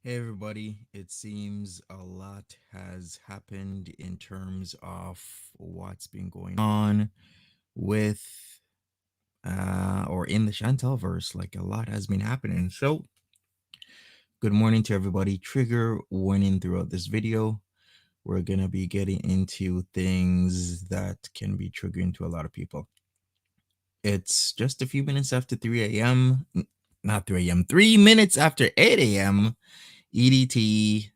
Hey everybody, it seems a lot has happened in terms of what's been going on with or in the Chantelverse. Like a lot has been happening. So good morning to everybody. Trigger warning throughout this video. We're gonna be getting into things that can be triggering to a lot of people. It's just a few minutes after 3 a.m. Not 3 a.m. 3 minutes after 8 a.m. EDT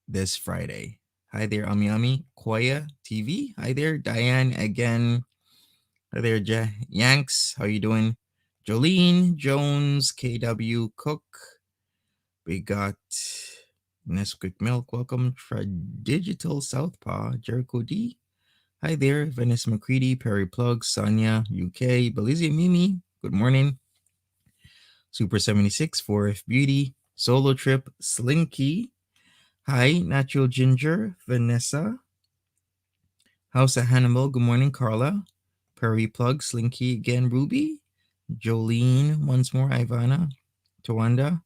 this Friday. Hi there, Ami Koya TV. Hi there, Diane again. Hi there, Yanks. How you doing? Jolene Jones, KW Cook. We got Nesquik Milk. Welcome, Digital Southpaw, Jericho D. Hi there, Venice McCready, Perry Plug, Sonia, UK, Belizia Mimi. Good morning. Super 76, 4F Beauty, Solo Trip, Slinky. Hi, Natural Ginger, Vanessa. House of Hannibal, good morning, Carla. Perry Plug, Slinky again, Ruby. Jolene, once more, Ivana. Tawanda.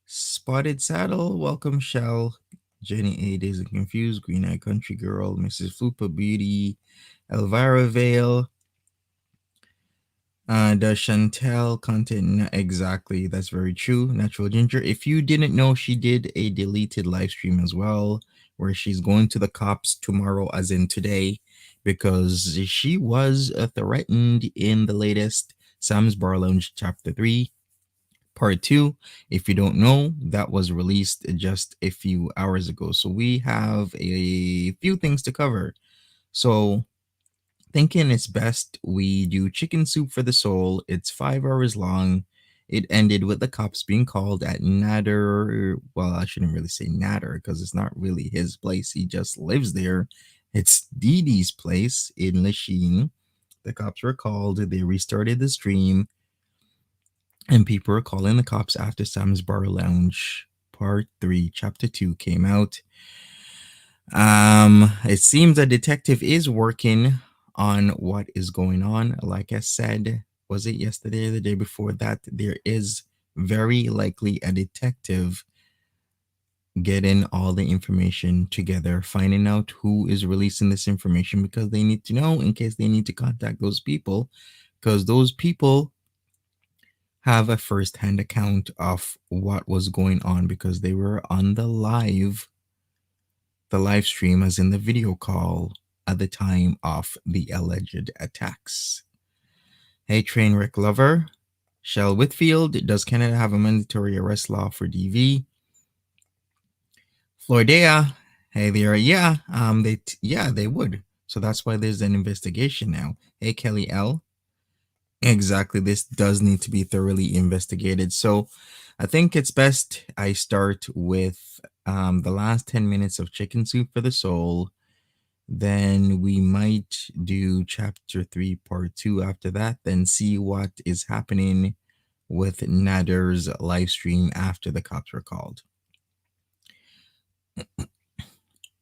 Spotted Saddle, welcome, Shell. Jenny A. Days and Confused, Green Eye Country Girl, Mrs. Fupa Beauty, Elvira Vale. The Chantel content, exactly, that's very true. Natural Ginger, if you didn't know, she did a deleted live stream as well, where she's going to the cops tomorrow, as in today, because she was threatened in the latest Sam's Bar Lounge Chapter 3, Part 2. If you don't know, that was released just a few hours ago. So we have a few things to cover. So thinking it's best we do Chicken Soup for the Soul. It's 5 hours long. It ended with the cops being called at Nader. Well, I shouldn't really say Nader because it's not really his place. He just lives there. It's Didi's place in Lachine. The cops were called. They restarted the stream, and people were calling the cops after Sam's Bar Lounge Part 3, Chapter 2 came out. It seems a detective is working on what is going on. Like I said, was it yesterday or the day before that? There is very likely a detective getting all the information together, finding out who is releasing this information because they need to know in case they need to contact those people, because those people have a first-hand account of what was going on because they were on the live stream, as in the video call, at the time of the alleged attacks. Hey, Trainwreck Lover. Shell Whitfield, does Canada have a mandatory arrest law for DV? Floridea, hey there, yeah, they would. So that's why there's an investigation now. Hey, Kelly L. Exactly, this does need to be thoroughly investigated. So I think it's best I start with the last 10 minutes of Chicken Soup for the Soul. Then we might do chapter 3, part 2 after that, then see what is happening with Nader's live stream after the cops were called.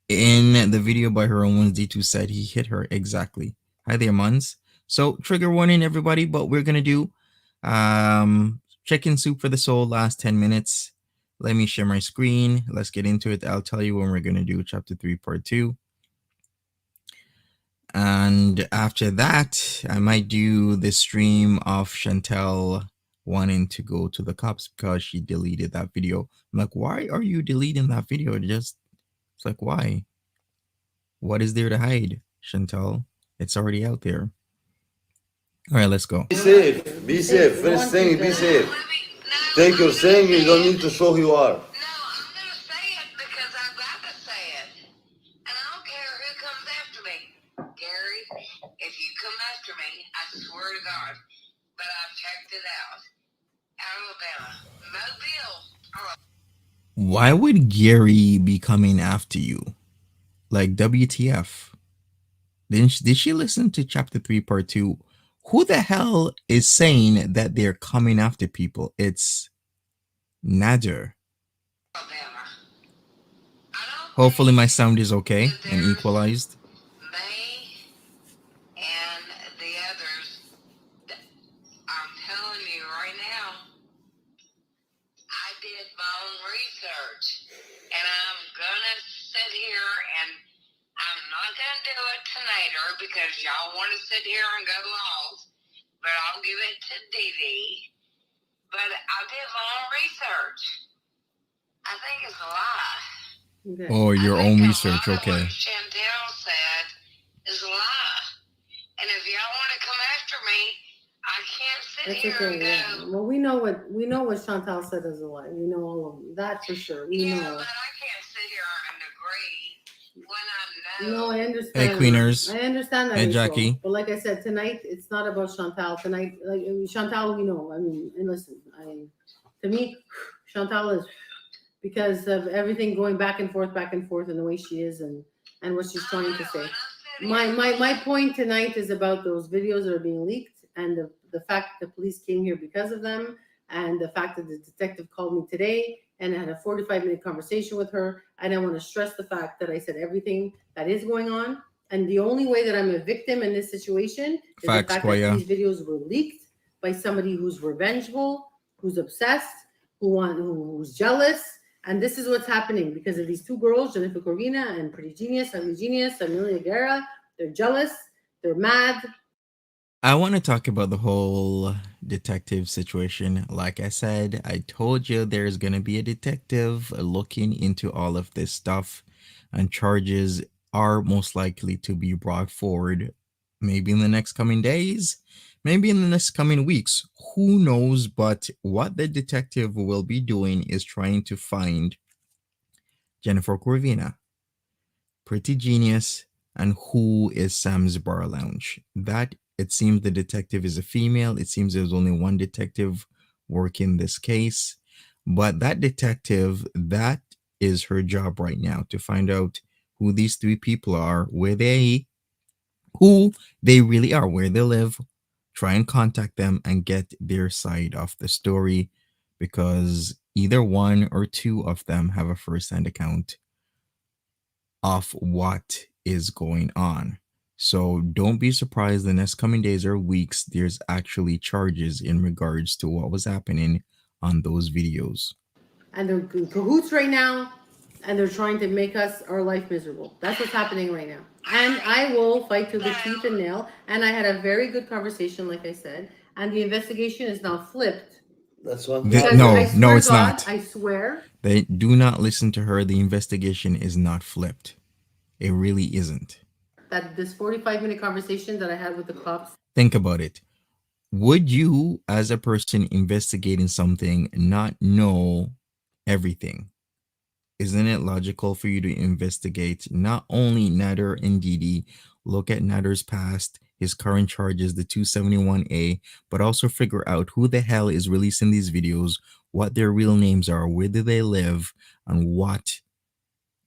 In the video by her own D2 said he hit her exactly. Hi there, Muns. So trigger warning, everybody, but we're gonna do Chicken Soup for the Soul, last 10 minutes. Let me share my screen. Let's get into it. I'll tell you when we're gonna do chapter 3, part 2. And after that, I might do the stream of Chantel wanting to go to the cops because she deleted that video. I'm like, why are you deleting that video? It's like, why? What is there to hide, Chantel? It's already out there. All right, let's go. Be safe. Be safe. First thing, be safe. Take your thing. You don't need to show who you are. No, I'm going to say it because I've got to say it. And I don't care who comes after me. Gary, if you come after me, I swear to God, but I've checked it out. Alabama, Mobile. Why would Gary be coming after you? Like, WTF? Did she listen to chapter 3, part 2? Who the hell is saying that they're coming after people? It's Nader. Hopefully my sound is okay and equalized. May and the others, I'm telling you right now, I did my own research, and I'm gonna sit here and I'm not gonna do it tonight, because y'all want to sit here and go off, but I'll give it to Didi. But I did my own research. I think it's a lie. Okay. Oh, your own research, okay. What Chantel said is a lie. And if y'all want to come after me, I can't sit here and go. Yeah. Well, we know what Chantal said is a lie. We know all of that for sure. We know. But I can't sit here and agree when I know. No, I understand. Hey, Queeners. I understand that. Hey, Jackie. But like I said, tonight it's not about Chantal. Tonight, like Chantal, we know. I mean, and listen, to me, Chantal is, because of everything going back and forth, and the way she is, and what she's trying to say. My point tonight is about those videos that are being leaked, and the fact that the police came here because of them, and the fact that the detective called me today and I had a 45-minute conversation with her. And I want to stress the fact that I said everything that is going on, and the only way that I'm a victim in this situation is the fact that these videos were leaked by somebody who's revengeful, who's obsessed, who's jealous. And this is what's happening because of these two girls, Jennifer Corvina and Pretty Genius, Ugly Genius, Amelia Guerra. They're jealous. They're mad. I want to talk about the whole detective situation. Like I said, I told you there's going to be a detective looking into all of this stuff, and charges are most likely to be brought forward maybe in the next coming days, maybe in the next coming weeks. Who knows? But what the detective will be doing is trying to find Jennifer Corvina, Pretty Genius, and who is Sam's Bar Lounge. That, it seems the detective is a female. It seems there's only one detective working this case. But that detective, that is her job right now, to find out who these three people are, who they really are, where they live, try and contact them and get their side of the story, because either one or two of them have a first-hand account of what is going on. So don't be surprised the next coming days or weeks, there's actually charges in regards to what was happening on those videos. And they're in cahoots right now, and they're trying to make us our life miserable. That's what's happening right now. And I will fight to the teeth and nail. And I had a very good conversation, like I said, and the investigation is now flipped. That's one Because No, I swear it's to God, not. I swear. They do not listen to her. The investigation is not flipped. It really isn't. That this 45-minute conversation that I had with the cops. Think about it. Would you, as a person investigating something, not know everything? Isn't it logical for you to investigate not only Nader and Didi, look at Nader's past, his current charges, the 271A, but also figure out who the hell is releasing these videos, what their real names are, where do they live, and what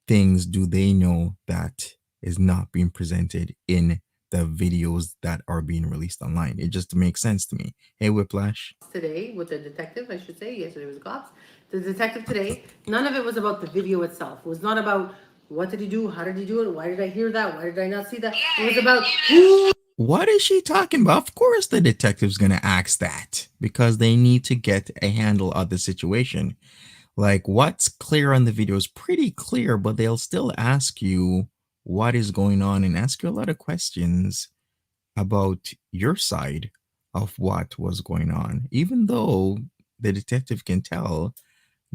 things do they know that is not being presented in the videos that are being released online? It just makes sense to me. Hey, Whiplash. Today with the detective, I should say. Yesterday was the cops. The detective today, none of it was about the video itself. It was not about what did he do, how did he do it, why did I hear that, why did I not see that. It was about who. What is she talking about? Of course the detective's going to ask that, because they need to get a handle of the situation. Like, what's clear on the video is pretty clear, but they'll still ask you what is going on and ask you a lot of questions about your side of what was going on, even though the detective can tell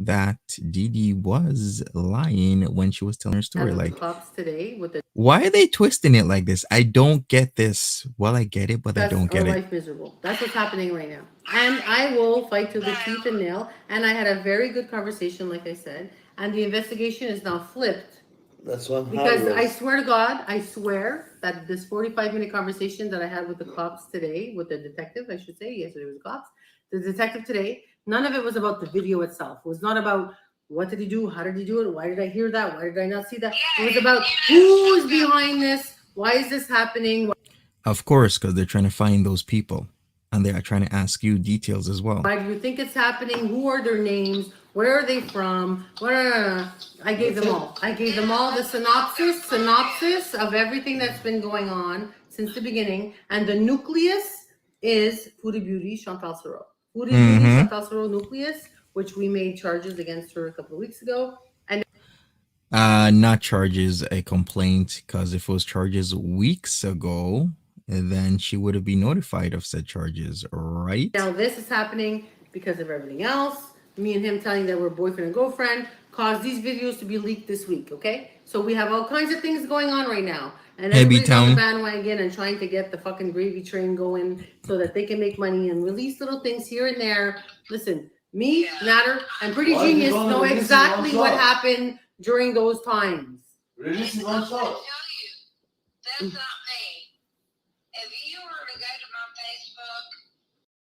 that Didi was lying when she was telling her story. Like, cops today with the why are they twisting it like this? I don't get this. Well, I get it, but I don't get it. life miserable. That's what's happening right now. And I will fight to the teeth and nail. And I had a very good conversation, like I said, and the investigation is now flipped. That's one Because I swear to God, I swear that this 45-minute conversation that I had with the cops today, with the detective, I should say, yesterday was the cops, the detective today, none of it was about the video itself. It was not about what did he do, how did he do it, why did I hear that, why did I not see that. It was about who is behind this, why is this happening. Of course, because they're trying to find those people, and they are trying to ask you details as well. Why do you think it's happening? Who are their names? Where are they from? I gave them all. I gave them all the synopsis of everything that's been going on since the beginning. And the nucleus is Foodie Beauty, Chantal Soro. Foodie Beauty, Chantal Soro nucleus, which we made charges against her a couple of weeks ago. And not charges, a complaint, because if it was charges weeks ago, then she would have been notified of said charges, right? now this is happening because of everything else. Me and him telling that we're boyfriend and girlfriend caused these videos to be leaked this week, okay? So we have all kinds of things going on right now. And everybody's on the bandwagon and trying to get the fucking gravy train going so that they can make money and release little things here and there. Listen, me, Nader, and Pretty Genius know exactly what happened during those times. Releasing one I shot. tell you, that's not me. If you were to go to my Facebook,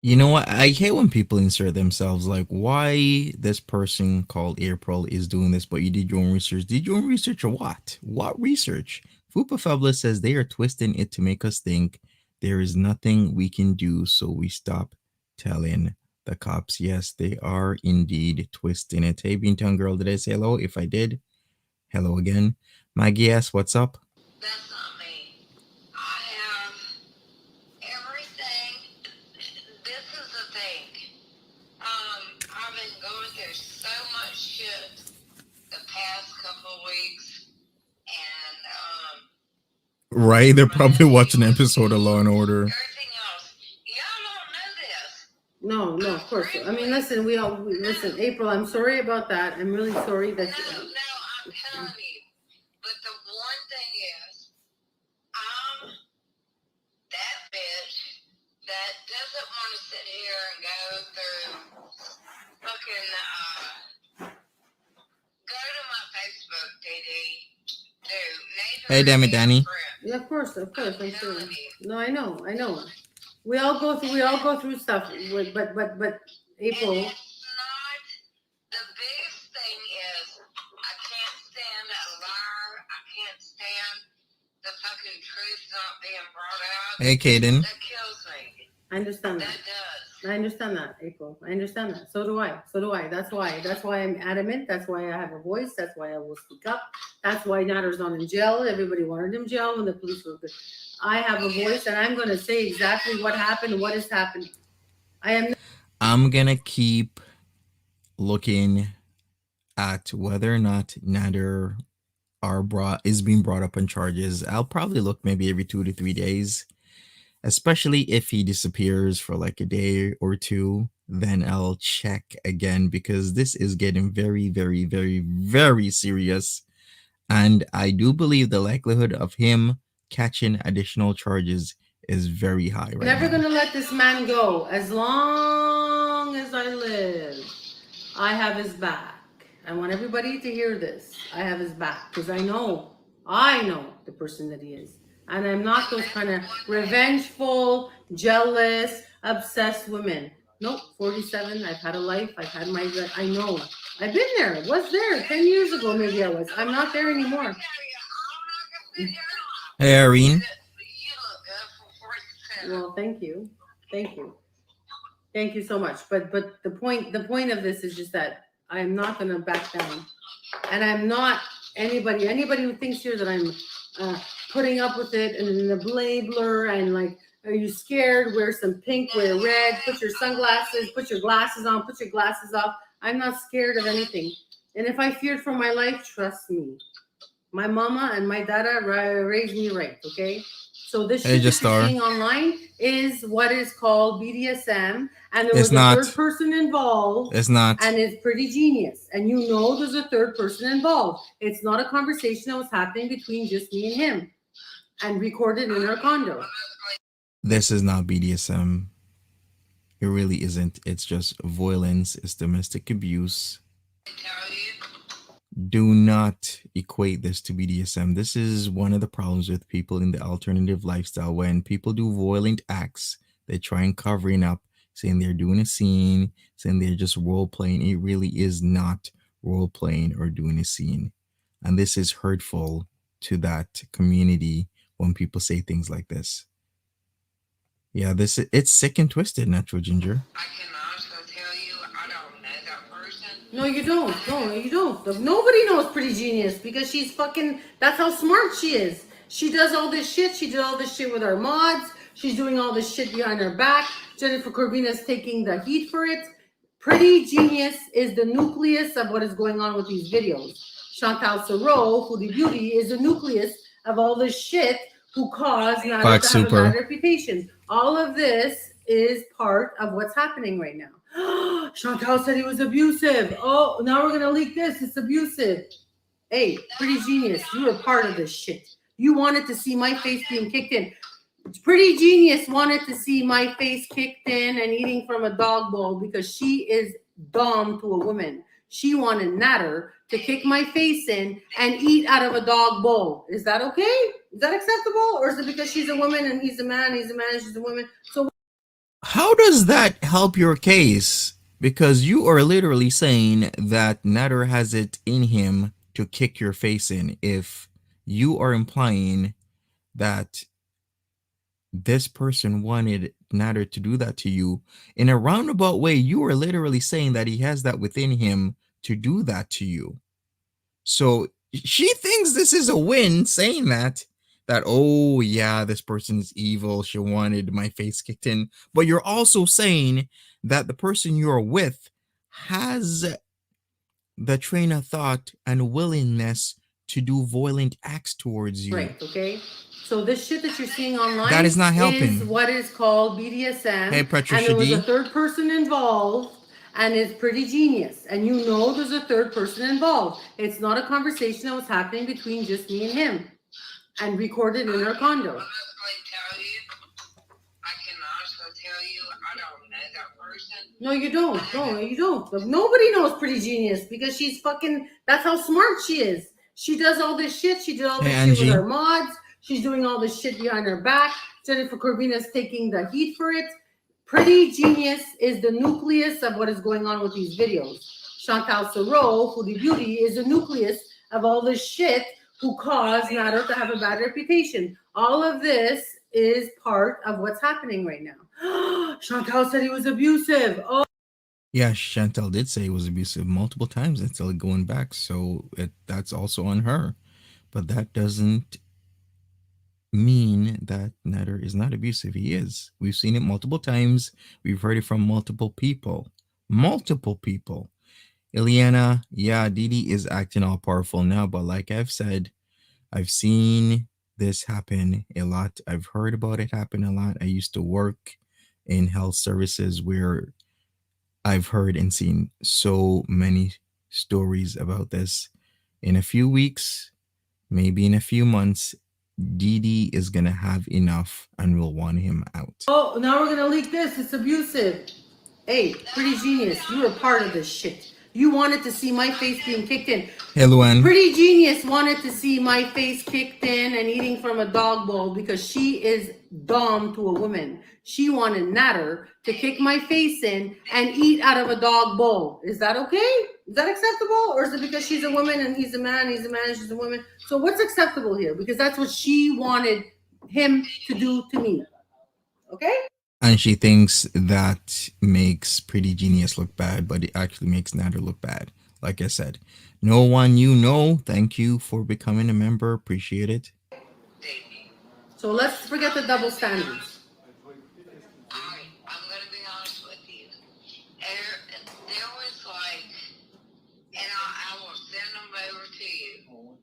You know what? I hate when people insert themselves, like, why this person called April is doing this, but you did your own research. Did your own research or what? What research? Fupa Fabulous says they are twisting it to make us think there is nothing we can do, so we stop telling the cops. Yes, they are indeed twisting it. Hey, Beantown Girl, did I say hello? If I did, hello again. Maggie S, what's up? that's not me. I have everything. This is the thing. I've been going through so much shit the past couple of weeks, and Right, they're probably watching an episode of Law and Order. everything else. Y'all don't know this. No, of course. I mean, listen, listen, April, I'm sorry about that. I'm really sorry that No, I'm telling you. But the one thing is, I'm that bitch that doesn't want to sit here and go through fucking, go to my Facebook, DD, Hey, damn it, Danny. Yeah, of course, I'm sure. No, I know. We all go through stuff. But April. And it's not, the biggest thing is, I can't stand a liar. I can't stand the fucking truth not being brought out. Hey, Kaden. That kills me. I understand that. That does. I understand that, April. I understand that. So do I. That's why I'm adamant. That's why I have a voice. That's why I will speak up. That's why Nader's not in jail. Everybody wanted him jail when the police were good. I have a voice, and I'm going to say exactly what happened, what has happened. I'm going to keep looking at whether or not Nader is being brought up on charges. I'll probably look maybe every 2 to 3 days, especially if he disappears for like a day or two. Then I'll check again, because this is getting very, very, very, very serious. And I do believe the likelihood of him catching additional charges is very high right Never now. going to let this man go. As long as I live, I have his back. I want everybody to hear this. I have his back, because I know the person that he is. And I'm not those kind of revengeful, jealous, obsessed women. Nope, 47. I've had a life. I know. I've been there. Was there 10 years ago? Maybe I was. I'm not there anymore. Hey, Irene. Well, thank you. Thank you so much. But the point of this is just that I'm not going to back down. And I'm not anybody who thinks here that I'm putting up with it and the blabler and like, are you scared? Wear some pink, wear red, put your sunglasses, put your glasses on, put your glasses off. I'm not scared of anything. And if I feared for my life, trust me, my mama and my dada raised me right, okay? So this shit that you're seeing online is what is called BDSM, and there was a third person involved. It's not. And it's pretty genius. And you know there's a third person involved. It's not a conversation that was happening between just me and him and recorded in our condo. This is not BDSM. It really isn't. It's just violence. It's domestic abuse. Do not equate this to BDSM. This is one of the problems with people in the alternative lifestyle. When people do violent acts, they try and covering up, saying they're doing a scene, saying they're just role playing. It really is not role playing or doing a scene. And this is hurtful to that community when people say things like this. Yeah, it's sick and twisted, Natural Ginger. I can also tell you, I don't know that person. No, you don't. No, you don't. Nobody knows Pretty Genius because she's fucking, that's how smart she is. She does all this shit. She did all this shit with our mods. She's doing all this shit behind her back. Jennifer Corbina's taking the heat for it. Pretty Genius is the nucleus of what is going on with these videos. Chantal Sarro, Foodie Beauty, is the nucleus of all this shit who caused Nader to have a bad reputation. All of this is part of what's happening right now. Chantal said he was abusive. Oh, now we're going to leak this. It's abusive. Hey, Pretty Genius, you were part of this shit. You wanted to see my face being kicked in. Pretty Genius wanted to see my face kicked in and eating from a dog bowl because she is dumb to a woman. She wanted Nader to kick my face in and eat out of a dog bowl. Is that okay? Is that acceptable? Or is it because she's a woman and he's a man, and she's a woman? So how does that help your case? Because you are literally saying that Nader has it in him to kick your face in. If you are implying that this person wanted Nader to do that to you, in a roundabout way, you are literally saying that he has that within him to do that to you. So she thinks this is a win, saying that, oh yeah, this person is evil. She wanted my face kicked in. But you're also saying that the person you're with has the train of thought and willingness to do violent acts towards you. Right, okay? So this shit that you're seeing online that is not helping. Is what is called BDSM. Hey, Patricia and there was D. a third person involved, and it's Pretty Genius. And you know there's a third person involved. It's not a conversation that was happening between just me and him and recorded in our condo. I can also tell you, I don't know that person. No, you don't. No, you don't. But nobody knows Pretty Genius because she's fucking, that's how smart she is. She does all this shit. She did all Hey, this shit with Angie. her mods. She's doing all this shit behind her back. Jennifer Corbina's taking the heat for it. Pretty Genius is the nucleus of what is going on with these videos. Chantal Sarot, Foodie Beauty, is the nucleus of all this shit who caused Nader to have a bad reputation. All of this is part of what's happening right now. Chantal said he was abusive. Oh. Yeah, Chantal did say he was abusive multiple times until going back, so that's also on her. But that doesn't mean that Nader is not abusive. He is. We've seen it multiple times. We've heard it from multiple people. Multiple people. Ileana, yeah, Didi is acting all powerful now, but like I've said, I've seen this happen a lot. I've heard about it happen a lot. I used to work in health services where I've heard and seen so many stories about this. In a few weeks, maybe in a few months, Didi is gonna have enough and will want him out. Oh, now we're gonna leak this. It's abusive. Hey, Pretty Genius, you were part of this shit. You wanted to see my face being kicked in. Hey, Luan. Pretty Genius wanted to see my face kicked in and eating from a dog bowl because she is dom to a woman. She wanted Nader to kick my face in and eat out of a dog bowl. Is that okay? Is that acceptable? Or is it because she's a woman and he's a man, she's a woman? So what's acceptable here? Because that's what she wanted him to do to me. Okay? And she thinks that makes Pretty Genius look bad, but it actually makes Nader look bad. Like I said, no one you know, thank you for becoming a member. Appreciate it. So let's forget the double standards. I'm going to be honest with you. There was like, and I will send them over to you.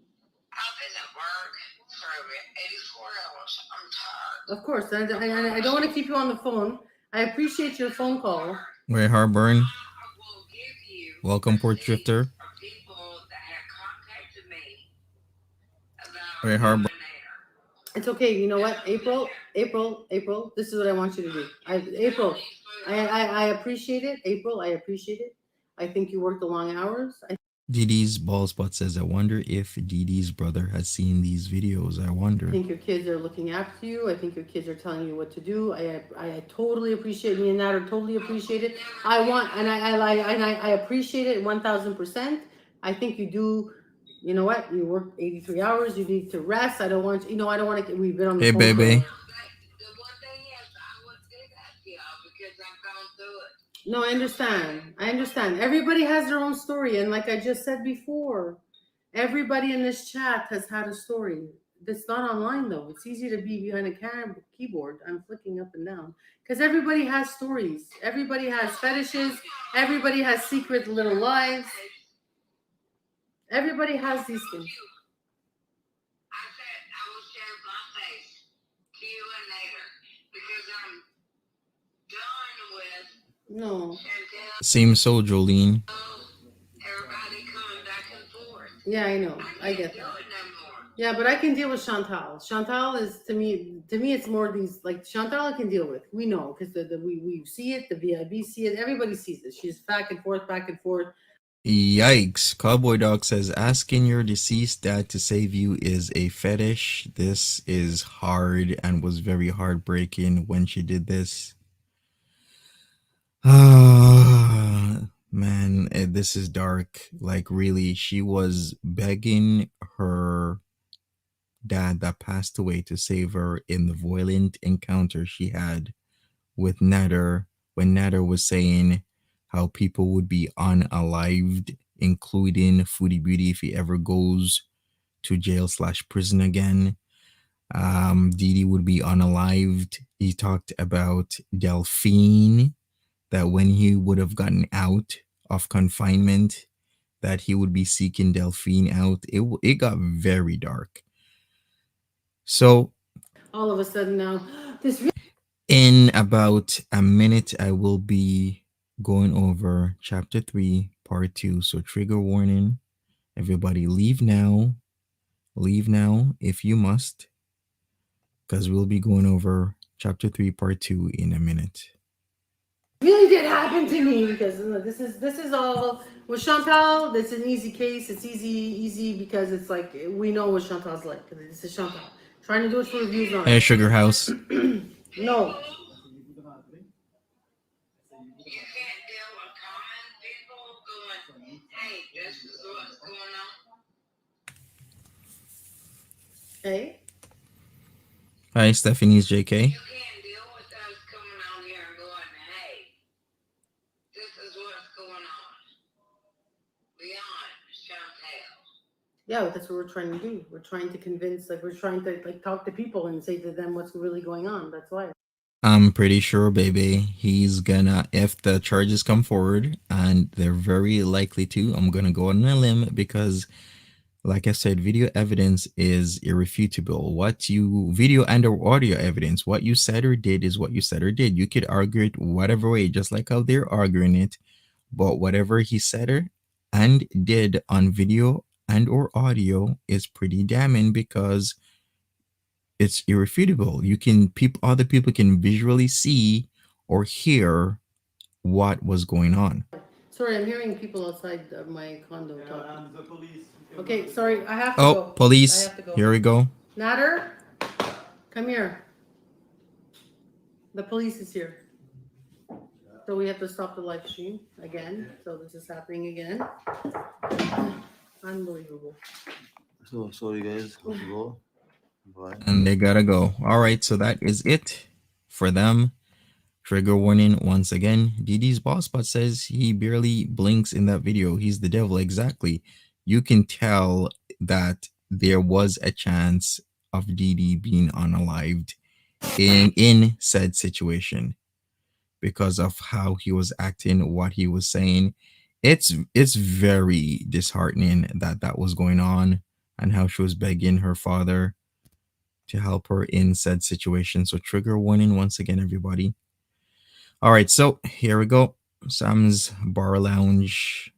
I've been at work for over 84 hours. I'm tired. Of course, I don't want to keep you on the phone. I appreciate your phone call. Ray Harburn. I will give you Welcome, Port Drifter. people that have contacted me about Ray Harburn. It's okay. You know what, April. This is what I want you to do. April, I appreciate it. April, I appreciate it. I think you worked the long hours. Didi's ball spot says, I wonder if Didi's brother has seen these videos. I wonder. I think your kids are looking after you. I think your kids are telling you what to do. I totally appreciate me and Nader. Totally appreciate it. I appreciate it 1,000%. I think you do. You know what? You work 83 hours. You need to rest. I don't want to. We've been on the phone. Hey, baby. The one thing is, I would say that to y'all because I've gone through it. No, I understand. Everybody has their own story. And like I just said before, everybody in this chat has had a story. That's not online, though. It's easy to be behind a keyboard. I'm flicking up and down. Because everybody has stories. Everybody has fetishes. Everybody has secret little lives. Everybody has these things. I said I will share my face to you and Nader because I'm done with No. Chantel. Seems so, Jolene. Everybody coming back and forth. Yeah, I know. I get that. Do it no more. Yeah, but I can deal with Chantal. Chantal is to me, it's more these like Chantal I can deal with. We know because we see it, the VIB see it, everybody sees it. She's back and forth. Yikes. Cowboy Dog says, asking your deceased dad to save you is a fetish. This is hard and was very heartbreaking when she did this. Man, this is dark. Like, really, she was begging her dad that passed away to save her in the violent encounter she had with Nader when Nader was saying how people would be unalived, including Foodie Beauty if he ever goes to jail/prison again. Didi would be unalived. He talked about Delphine, that when he would have gotten out of confinement, that he would be seeking Delphine out. It got very dark. So All of a sudden now, in about a minute, I will be going over chapter 3, part 2. So trigger warning. Everybody leave now. Leave now if you must. Because we'll be going over chapter 3, part 2 in a minute. really did happen to me because this is all With Chantal, that's an easy case. It's easy because it's like we know what Chantal's like. This is Chantal trying to do it for reviews on Hey, it. Sugar House. No, You can't deal with common people going, hey, this is what's going on. okay. Hi, Stephanie's JK. You can't deal with us coming on here and going, hey, this is what's going on. Beyond Chantel. Yeah, that's what we're trying to do. We're trying to convince, like we're trying to like talk to people and say to them what's really going on. That's why. I'm pretty sure, baby, he's gonna, if the charges come forward, and they're very likely to, I'm gonna go on a limb because, like I said, video evidence is irrefutable. What you, video and or audio evidence, what you said or did is what you said or did. You could argue it whatever way, just like how they're arguing it, but whatever he said or and did on video and or audio is pretty damning because it's irrefutable. You can, people, other people can visually see or hear what was going on. Sorry, I'm hearing people outside of my condo talking. The police. Okay, sorry, I have to Oh, go. police. I have to go. Here we go. Nader, come here. The police is here. So we have to stop the live stream again. So this is happening again. Unbelievable. So sorry guys, have to go. Bye. And they gotta go. All right, so that is it for them. Trigger warning once again. Didi's boss bot says he barely blinks in that video. He's the devil. Exactly. You can tell that there was a chance of Didi being unalived in said situation because of how he was acting, what he was saying. It's very disheartening that that was going on and how she was begging her father to help her in said situation. So trigger warning once again, everybody. All right, so here we go. Sam's Bar Lounge.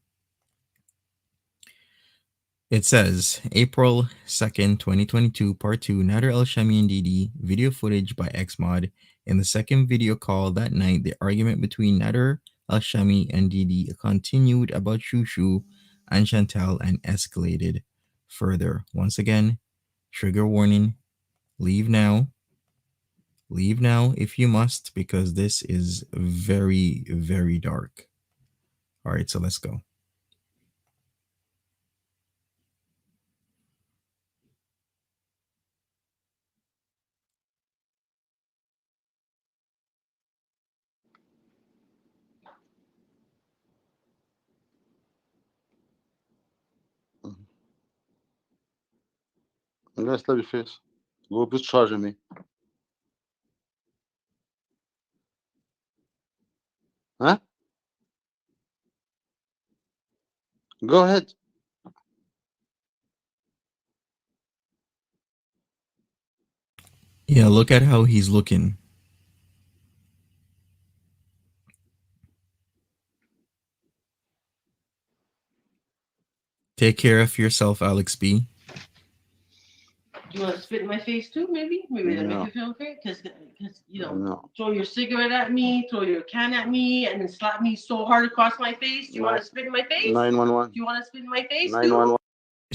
It says April 2nd, 2022, part 2, Nader Elshamy and Didi, video footage by Xmod. In the second video call that night, the argument between Nader Elshamy and Didi continued about Shushu and Chantal and escalated further. Once again, trigger warning, leave now. Leave now if you must, because this is very, very dark. All right, so let's go. I'm gonna slap your face. Go discharge me. Huh? Go ahead. Yeah, look at how he's looking. Take care of yourself, Alex B. Do you want to spit in my face too? Maybe that No. make you feel okay? Because you know, No. throw your cigarette at me, throw your can at me, and then slap me so hard across my face. Do you want to spit in my face? 911. Do you want to spit in my face? 911.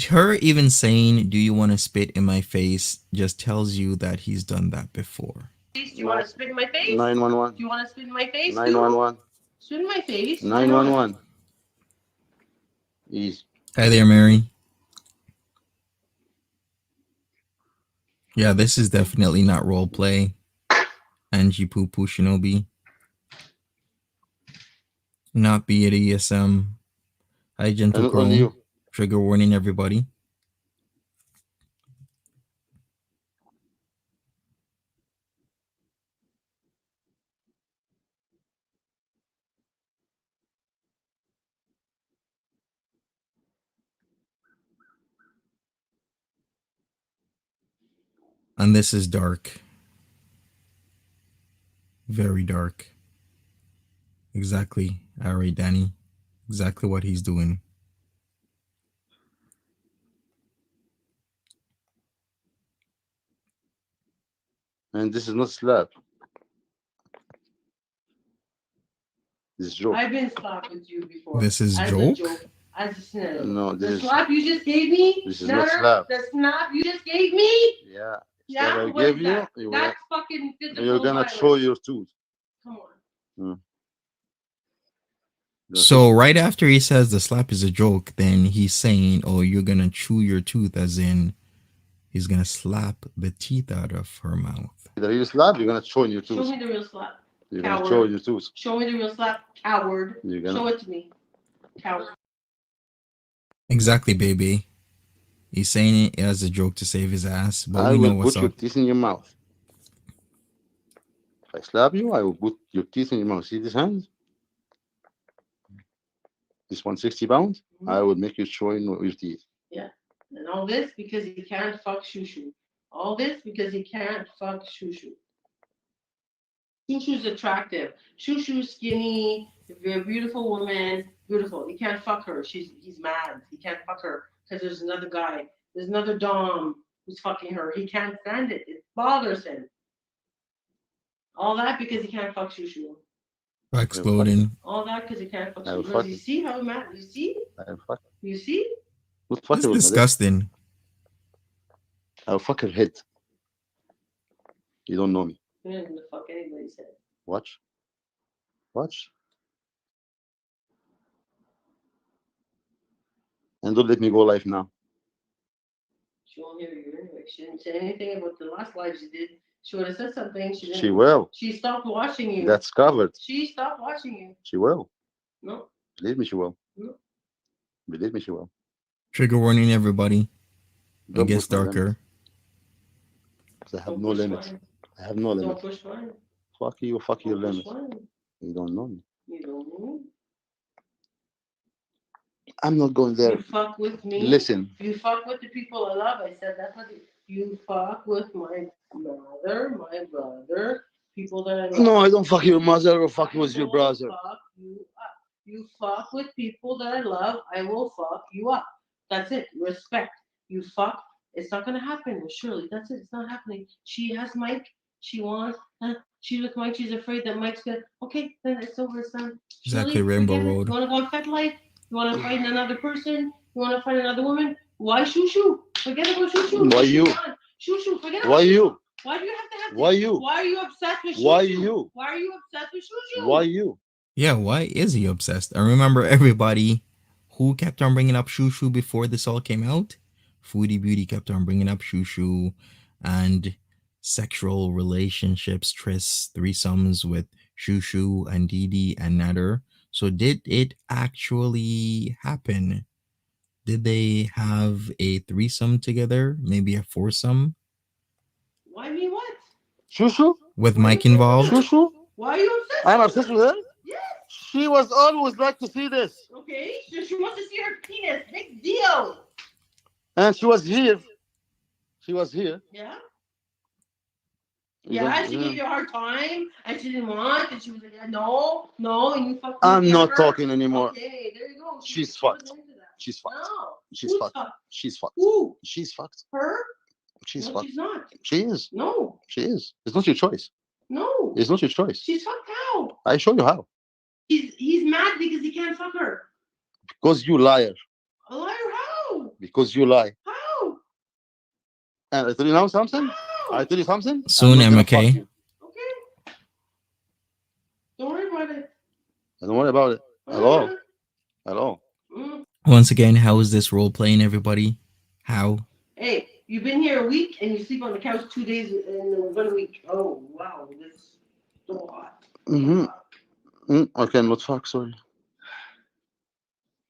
Her even saying, "Do you want to spit in my face?" just tells you that he's done that before. Do you want to spit in my face? 911. Do you want to spit in my face? 911. Spit in my face. 911. Easy. Hi there, Mary. Yeah, this is definitely not role play. Angie Poo Poo Shinobi. Not BDSM. Hi, Gentle And all Chrome. you. Trigger warning, everybody. And this is dark. Very dark. Exactly. All right, Danny. Exactly what he's doing. And this is not slap. This is joke. I've been slapped with you before. This is as joke? A joke. As a scenario. No, The this is slap you just gave me. this is not Nader, slap. The slap you just gave me. Yeah. Yeah. I What gave is you. that? You That's fucking physical. you're gonna violence. show your tooth. Come on. So right after he says the slap is a joke, then he's saying, "Oh, you're gonna chew your tooth," as in he's gonna slap the teeth out of her mouth. The real slap, you're gonna show in your Show tooth. me the real slap. You're Coward. gonna show in your tooth. Show me the real slap. Coward. You're gonna. Show it to me. Coward. Exactly, baby. He's saying it as a joke to save his ass, but I we know will what's put your up. teeth in your mouth. If I slap you, I will put your teeth in your mouth. See this hand? This 160 pounds? Mm-hmm. I will make you show in your teeth. Yeah. And all this because he can't fuck Shushu. All this because he can't fuck Shushu. Shushu's attractive. Shushu's skinny. If you're a beautiful woman, beautiful. He can't fuck her. He's mad. He can't fuck her because there's another guy. There's another dom who's fucking her. He can't stand it. It bothers him. All that because he can't fuck Shushu. Exploding. All that because he can't fuck I will Shushu. fuck You you. see how mad? You see? I will fuck. You see? What fuck That's her with me? disgusting. I will fuck her head. You don't know me. You're not gonna fuck anybody's head. Watch. Watch. And don't let me go live now. She won't hear you anyway. She didn't say anything about the last live she did. She would have said something. She didn't. She will. She stopped watching you. That's covered. She stopped watching you. She will. No. Believe me, she will. No. Believe me, she will. Trigger warning, everybody. It Don't gets push my darker. limits. I have Don't no push limits. mine. I have no Don't limits. push mine. Fuck you, fuck your Don't push limits. mine. You don't know me. You don't know. I'm not going there. You fuck with me. Listen. You fuck with the people I love. I said that's what you fuck with my mother, my brother, people that I love. No, I don't fuck your mother or fuck with your will brother. Fuck you up. You fuck with people that I love. I will fuck you up. That's it. Respect. You fuck. It's not gonna happen with Shirley. That's it. It's not happening. She has Mike. She wants. She's with Mike. She's afraid that Mike's gonna. Okay, then it's over. It's done. Exactly, Shirley, Rainbow forget it. Road. You wanna go on Fat Life? You wanna find another person? You wanna find another woman? Why Shushu? Forget about Shushu. Why you? Shushu, forget about Why you? Why do you have to have Why you? Why are you obsessed with Shushu? Why you? Why are you obsessed with Shushu? Why you? Yeah, why is he obsessed? I remember everybody who kept on bringing up Shushu before this all came out. Foodie Beauty kept on bringing up Shushu and sexual relationships, trysts, threesomes with Shushu and Didi and Nader. So did it actually happen? Did they have a threesome together? Maybe a foursome? Why me what? Shushu? With Mike involved? Shushu? Why are you obsessed? I'm obsessed with her? Yes. She was always like to see this. Okay. She wants to see her penis. Big deal. And she was here. She was here. Yeah. You Yeah, don't- she gave you a hard time, and she didn't want, and she was like, no, and you fucking. I'm not her. talking anymore. Okay, there you go. She's She fucked. wasn't into that. She's fucked. No. She's Who's fucked. fucked? She's fucked. Who? She's fucked. Her? She's No, fucked. she's not. She is. No. She is. It's not your choice. No. It's not your choice. She's fucked how? I show you how. He's mad because he can't fuck her. Because you liar. A liar how? Because you lie. How? And I tell you now something. How? I tell you something. Soon, I'm not gonna MK. fuck you. Okay. Don't worry about it. Don't worry about it at all. At all. Mm. Once again, how is this role playing, everybody? How? Hey, you've been here a week and you sleep on the couch 2 days in 1 week. Oh, wow. This is so hot. I cannot fuck. Sorry.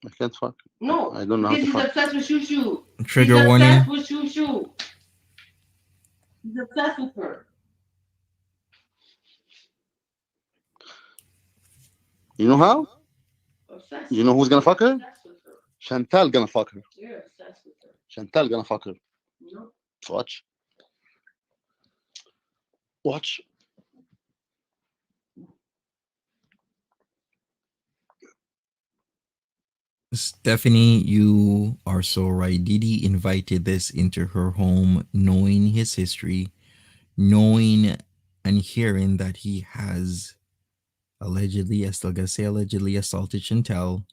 I can't fuck. No. I don't know how Because to he's fuck. obsessed with Shushu. Trigger He's warning. obsessed with Shushu. He's obsessed with her. You know how? Obsessed. You know who's gonna fuck her? Obsessed with her. Chantal gonna fuck her. You're obsessed with her. Chantal gonna fuck her. No. Watch. Watch. Stephanie, you are so right. Didi invited this into her home, knowing his history, knowing and hearing that he has allegedly, I still gotta say allegedly, assaulted Chantel,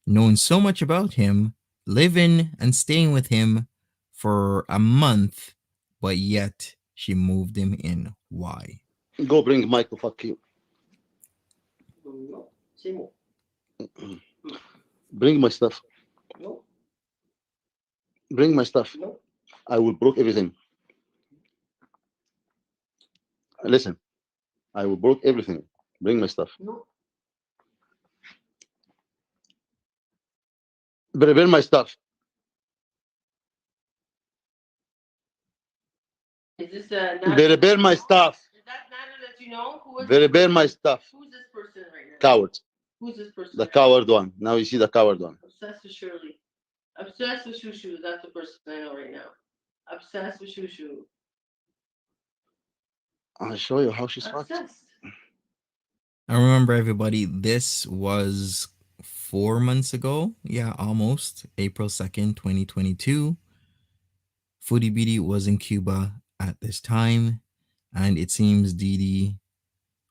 knowing so much about him, living and staying with him for a month, but yet she moved him in. Why? Go bring Michael, fuck you. No. Say more. Bring my stuff. No. Bring my stuff. No. I will broke everything. Listen, I will broke everything. Bring my stuff. No. Prepare my stuff. Is this Nader? Prepare my stuff. Is that Nader that you know? Who is Prepare my stuff. Who's this person right now? Coward. Who's this person? The coward one. Now you see the coward one. Obsessed with Shirley. Obsessed with Shushu. That's the person I know right now. Obsessed with Shushu. I'll show you how she's fucked. Obsessed. I remember, everybody, this was 4 months ago. Yeah, almost. April 2nd, 2022. Foodie Beatty was in Cuba at this time, and it seems Didi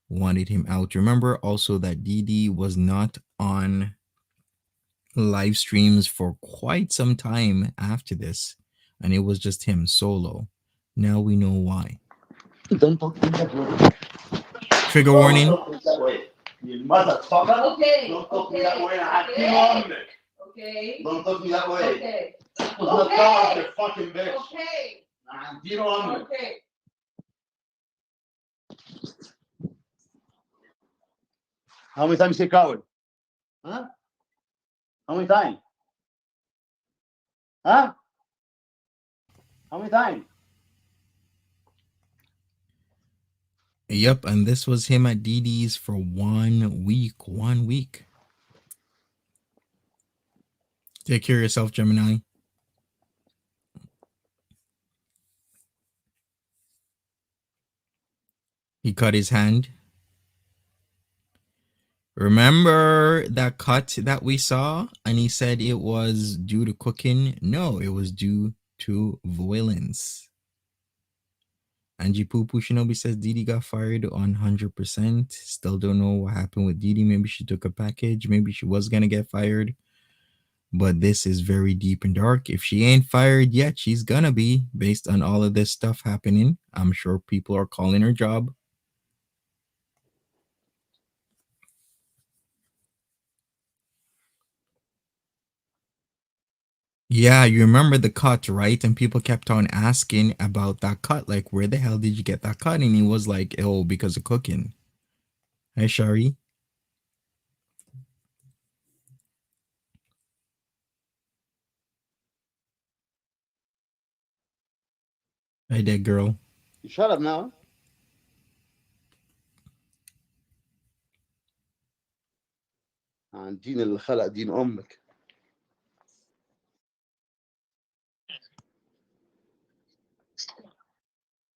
wanted him out. Remember also that Didi was not on live streams for quite some time after this, and it was just him solo. Now we know why. Don't talk to me that way. Trigger warning. You motherfucker. Okay. Don't talk to me that way. Okay. Don't talk to me that way. Okay. You fucking bitch. Okay. Okay. Okay. How many times you say coward? Huh? How many times? Huh? How many times? Yep, and this was him at Didi's for 1 week. 1 week. Take care of yourself, Gemini. He cut his hand. Remember that cut that we saw? And he said it was due to cooking. No, it was due to violence. Angie Poo Poo Shinobi says Didi got fired on 100%. Still don't know what happened with Didi. Maybe she took a package. Maybe she was going to get fired. But this is very deep and dark. If she ain't fired yet, she's going to be, based on all of this stuff happening. I'm sure people are calling her job. Yeah, you remember the cut, right? And people kept on asking about that cut. Like, where the hell did you get that cut? And he was like, oh, because of cooking. Hi, Shari. Hi, dead girl. You shut up now. دين اللي خلق دين أمك.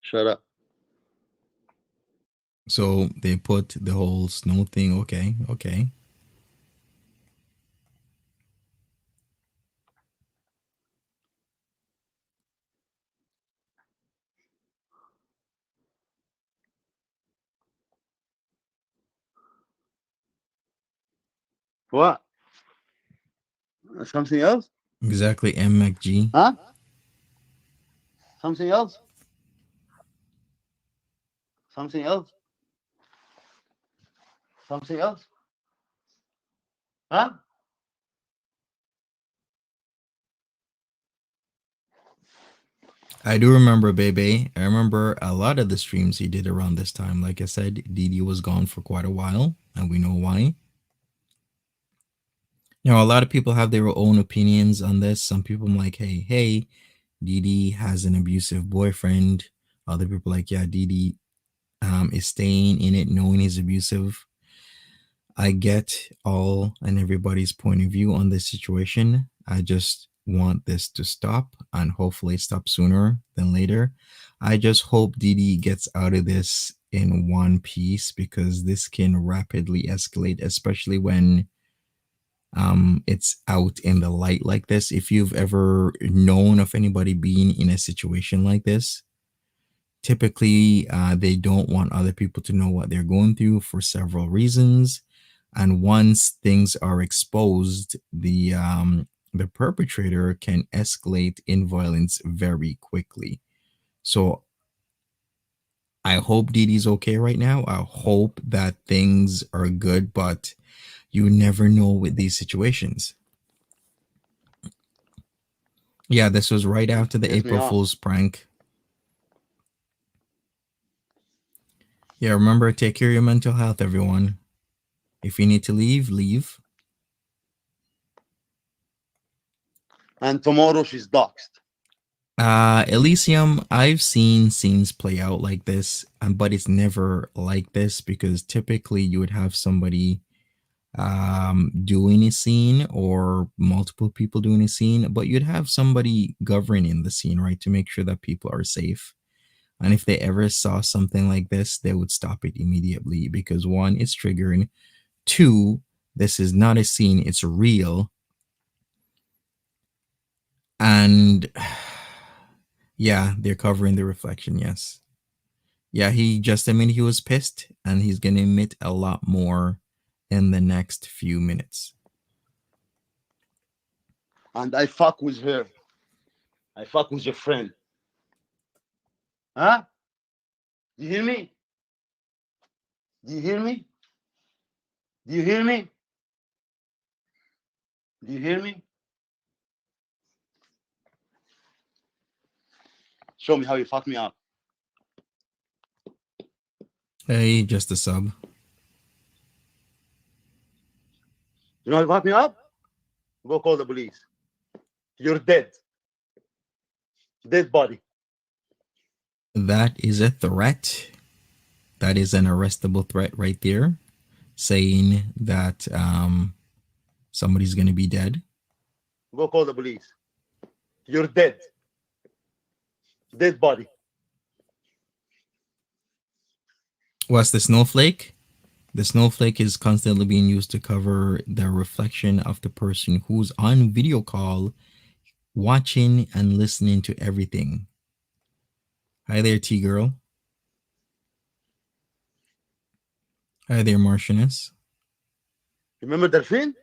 Shut up. So they put the whole snow thing. Okay. What? Something else? Exactly, MacG. Huh? Something else? Something else? Something else? Huh? I do remember, baby. I remember a lot of the streams he did around this time. Like I said, Didi was gone for quite a while, and we know why. Now, a lot of people have their own opinions on this. Some people are like, hey, Didi has an abusive boyfriend. Other people are like, yeah, Didi is staying in it knowing he's abusive. I get all and everybody's point of view on this situation. I just want this to stop and hopefully stop sooner than later. I just hope Didi gets out of this in one piece, because this can rapidly escalate, especially when it's out in the light like this. If you've ever known of anybody being in a situation like this, Typically, they don't want other people to know what they're going through for several reasons. And once things are exposed, the perpetrator can escalate in violence very quickly. So I hope Didi's okay right now. I hope that things are good, but you never know with these situations. Yeah, this was right after the Piss me April off. Fool's prank. Yeah, remember, take care of your mental health, everyone. If you need to leave, leave. And tomorrow she's doxxed. Elysium, I've seen scenes play out like this, but it's never like this because typically you would have somebody doing a scene or multiple people doing a scene, but you'd have somebody governing the scene, right, to make sure that people are safe. And if they ever saw something like this, they would stop it immediately because one, it's triggering. Two, this is not a scene, it's real. And yeah, they're covering the reflection, yes. Yeah, he just admitted he was pissed and he's going to admit a lot more in the next few minutes. And I fuck with her. I fuck with your friend. Huh? Do you hear me? Do you hear me? Do you hear me? Do you hear me? Show me how you fuck me up. Hey, just a sub. You know how you fuck me up? Go call the police. You're dead. Dead body. That is a threat. That is an arrestable threat right there, saying that somebody's going to be dead. Go call the police. You're dead. Dead body. What's the snowflake? The snowflake is constantly being used to cover the reflection of the person who's on video call, watching and listening to everything. Hi there, T-Girl. Hi there, Martianess. Remember Delphine?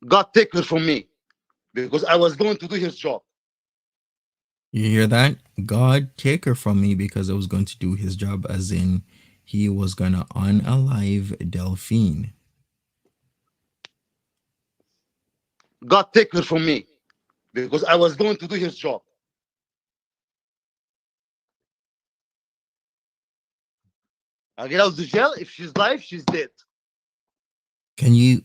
God take her from me because I was going to do his job. You hear that? God take her from me because I was going to do his job, as in he was going to unalive Delphine. God take her from me because I was going to do his job. I get out of the jail. If she's alive, she's dead. Can you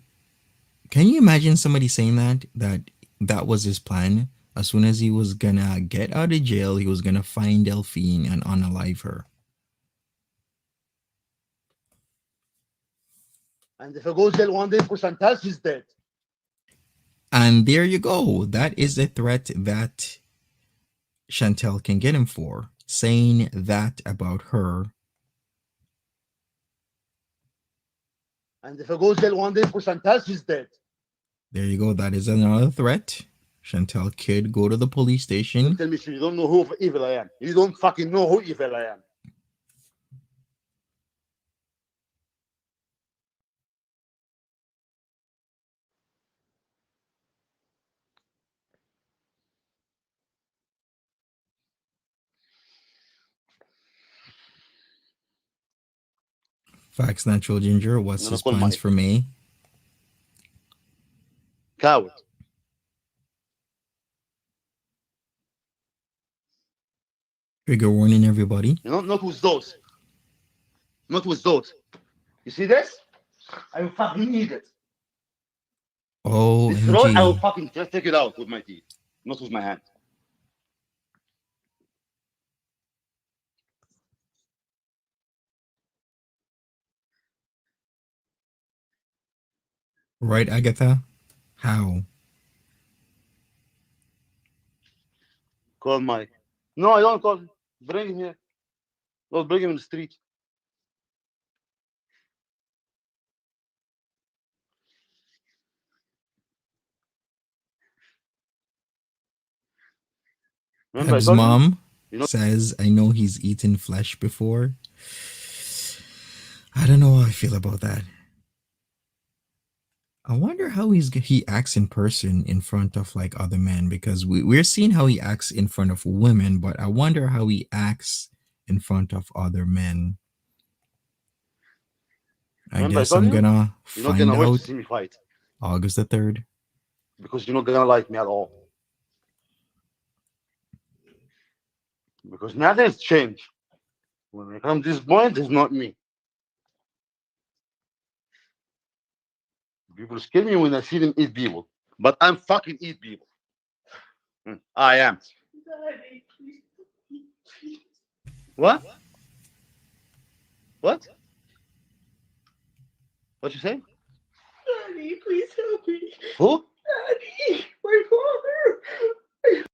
imagine somebody saying that was his plan? As soon as he was gonna get out of jail, he was gonna find Delphine and unalive her. And if I go jail one day for Chantal, she's dead. And there you go. That is a threat that Chantel can get him for, saying that about her. And if I go jail one day for Chantal, she's dead. There you go. That is another threat. Chantel could go to the police station. Don't tell me you don't know who evil I am. You don't fucking know who evil I am. Facts, Natural Ginger. What's his plans for May? Coward. Trigger warning, everybody. You know, not with those. Not with those. You see this? I will fucking need it. Oh, This rod, I will fucking just take it out with my teeth, not with my hand. Right, Agatha? How? Call Mike. No, I don't call him. Bring him here. No, bring him in the street. Remember I Eb's told you? mom You know, says, I know he's eaten flesh before. I don't know how I feel about that. I wonder how he acts in person in front of like other men, because we're seeing how he acts in front of women, but I wonder how he acts in front of other men. I remember I guess told I'm you? gonna You're not find gonna wait to out see me fight August the 3rd. because you're not gonna like me at all. Because nothing's changed. When it comes to this point, it's not me. People scare me when I see them eat people. But I'm fucking eat people. I am. Daddy, please. What? What? What you say? Daddy, please help me. Who? Daddy, my father.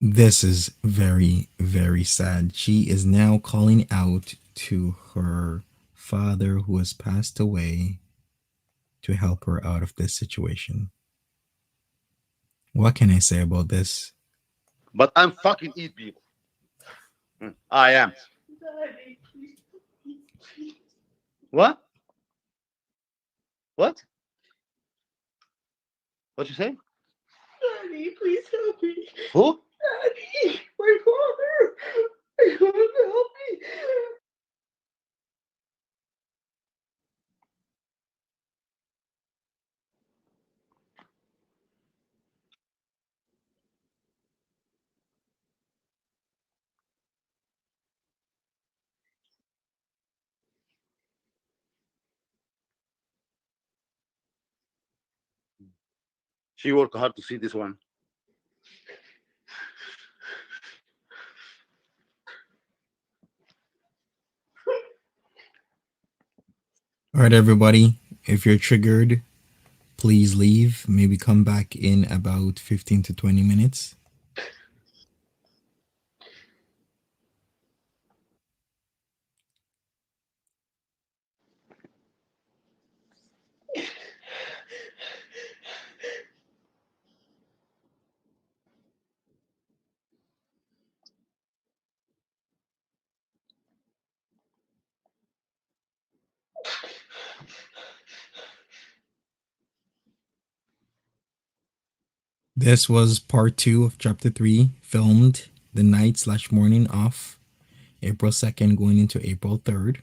This is very, very sad. She is now calling out to her father who has passed away to help her out of this situation. What can I say about this? But I'm fucking eat people. I am. Daddy, please. What? What? What you say? Daddy, please help me. Who? Daddy, my father. I want to help me. She worked hard to see this one. All right, everybody. If you're triggered, please leave. Maybe come back in about 15 to 20 minutes. This was part 2 of chapter 3, filmed the night/morning of April 2nd going into April 3rd.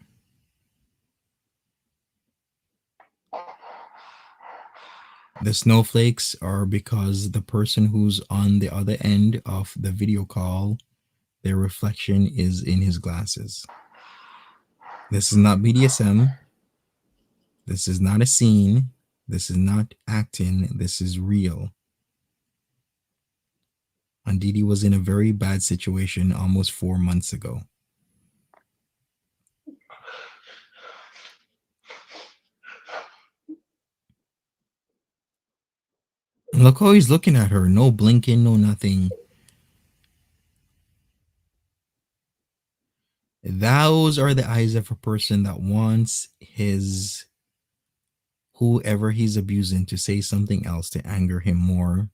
The snowflakes are because the person who's on the other end of the video call, their reflection is in his glasses. This is not BDSM. This is not a scene. This is not acting. This is real. And Didi was in a very bad situation almost 4 months ago. And look how he's looking at her. No blinking, no nothing. Those are the eyes of a person that wants his whoever he's abusing to say something else to anger him more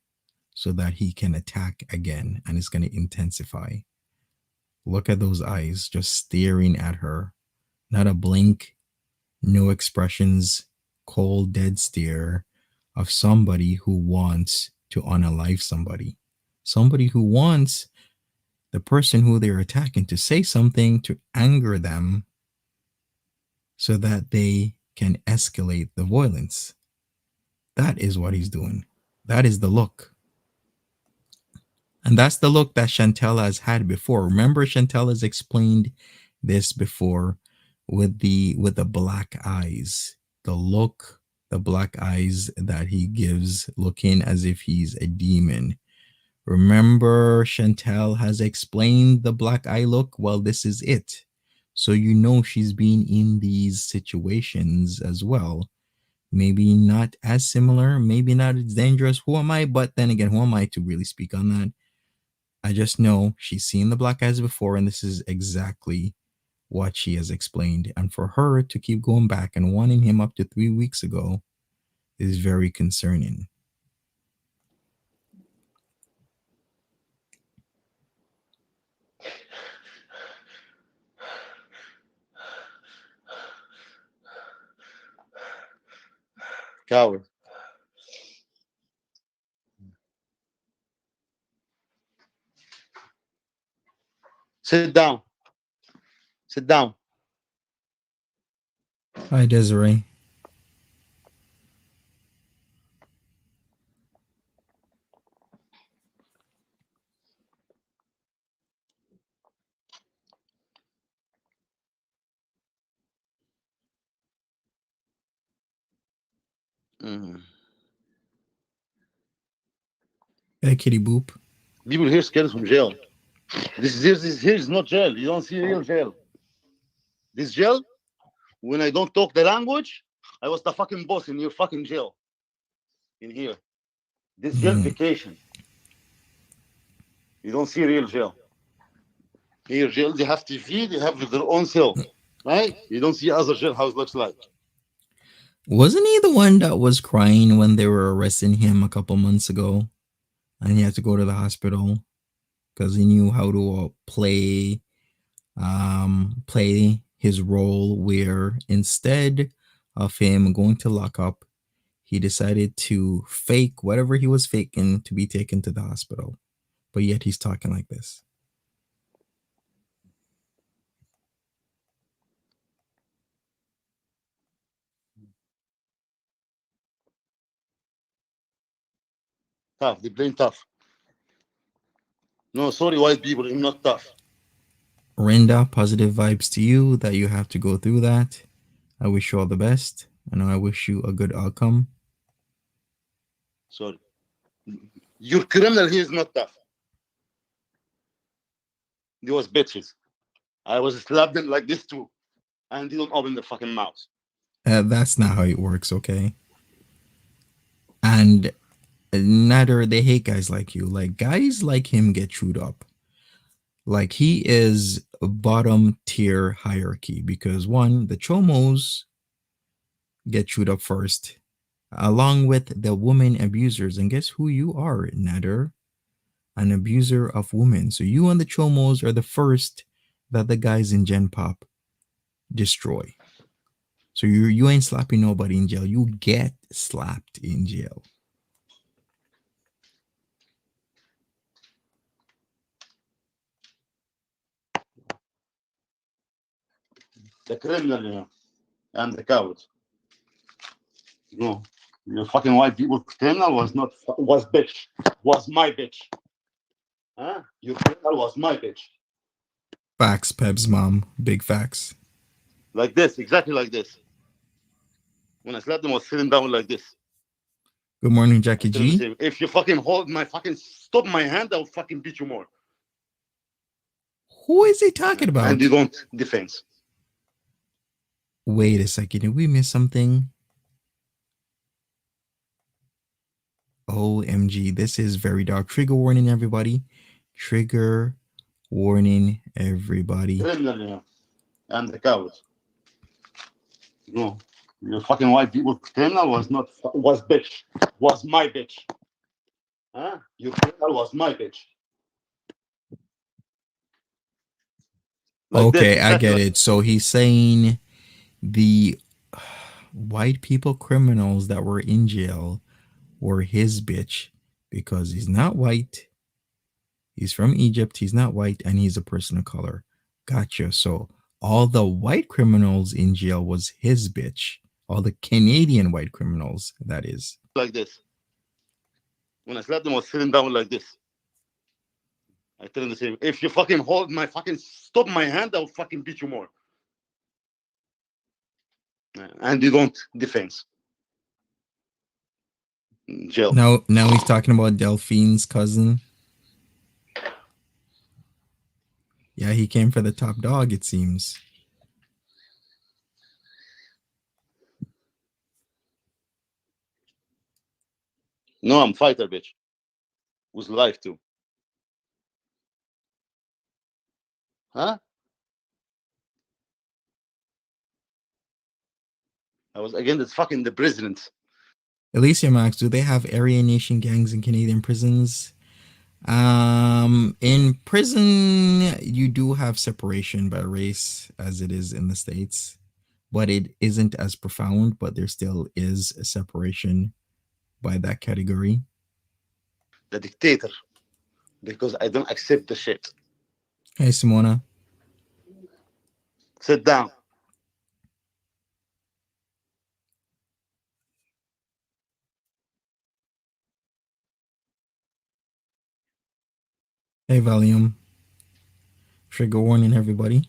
so that he can attack again, and it's going to intensify. Look at those eyes just staring at her. Not a blink, no expressions, cold, dead stare of somebody who wants to unalive somebody. Somebody who wants the person who they're attacking to say something to anger them so that they can escalate the violence. That is what he's doing. That is the look. And that's the look that Chantel has had before. Remember, Chantel has explained this before with the black eyes. The look, the black eyes that he gives, looking as if he's a demon. Remember, Chantel has explained the black eye look. Well, this is it. So you know she's been in these situations as well. Maybe not as similar, maybe not as dangerous. Who am I? But then again, who am I to really speak on that? I just know she's seen the black eyes before, and this is exactly what she has explained. And for her to keep going back and wanting him up to 3 weeks ago is very concerning. Coward. Sit down. Sit down. Hi, Desiree. Mm. Hey, kitty boop. People here scared from jail. This here is not jail. You don't see real jail. This jail, when I don't talk the language, I was the fucking boss in your fucking jail. In here. This jail vacation. You don't see real jail. Here jail, they have TV, they have their own cell. Right? You don't see other jail how it looks like. Wasn't he the one that was crying when they were arresting him a couple months ago? And he had to go to the hospital because he knew how to play his role, where instead of him going to lock up, he decided to fake whatever he was faking to be taken to the hospital. But yet he's talking like this. Tough. They blame tough. No, sorry, white people, I'm not tough. Renda, positive vibes to you that you have to go through that. I wish you all the best, and I wish you a good outcome. Sorry. Your criminal here is not tough. They was bitches. I was slapped them like this too. And they don't open their fucking mouth. That's not how it works, okay? And neither they hate guys like you. Like, guys like him get chewed up. Like, he is a bottom tier hierarchy because, one, the chomos get chewed up first, along with the woman abusers. And guess who you are, Nader? An abuser of women. So you and the chomos are the first that the guys in Gen Pop destroy. So you ain't slapping nobody in jail. You get slapped in jail. The criminal, you know, and the coward. No, your fucking white people criminal was bitch. Was my bitch. Huh? Your criminal was my bitch. Facts, Peb's mom. Big facts. Like this, exactly like this. When I slapped them, I was sitting down like this. Good morning, Jackie G. If you fucking hold my fucking stop my hand, I'll fucking beat you more. Who is he talking about? And you don't defense. Wait a second. Did we miss something? OMG. This is very dark. Trigger warning, everybody. Trigger warning, everybody. Criminal, you know, and the coward. No, your fucking white people criminal was bitch. Was my bitch. Huh? Your criminal was my bitch. Like okay, this, I get it. So he's saying the white people criminals that were in jail were his bitch because he's not white. He's from Egypt. He's not white, and he's a person of color. Gotcha. So all the white criminals in jail was his bitch. All the Canadian white criminals, that is. Like this. When I slapped them, I was sitting down like this. I tell him the same. If you fucking hold my fucking stop my hand, I'll fucking beat you more. And you don't defense. Jail. Now he's talking about Delphine's cousin. Yeah, he came for the top dog, it seems. No, I'm fighter, bitch. With life too. Huh? I was against fucking the president. Alicia Max, do they have Aryan Nation gangs in Canadian prisons? In prison, you do have separation by race as it is in the States. but it isn't as profound, but there still is a separation by that category. The dictator, because I don't accept the shit. Hey, Simona. Sit down. Hey, Valium. Trigger warning, everybody.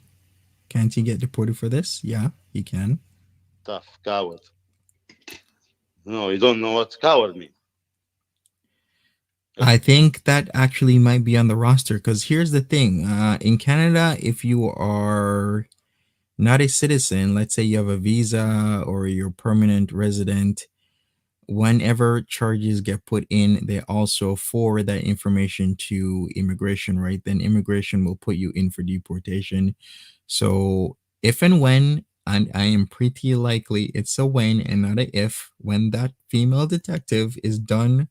Can't he get deported for this? Yeah, he can. Tough coward. No, you don't know what coward means. I think that actually might be on the roster because here's the thing. In Canada, if you are not a citizen, let's say you have a visa or you're permanent resident, whenever charges get put in, they also forward that information to immigration, right? Then immigration will put you in for deportation. So if and when, and I am pretty likely it's a when and not a if, when that female detective is done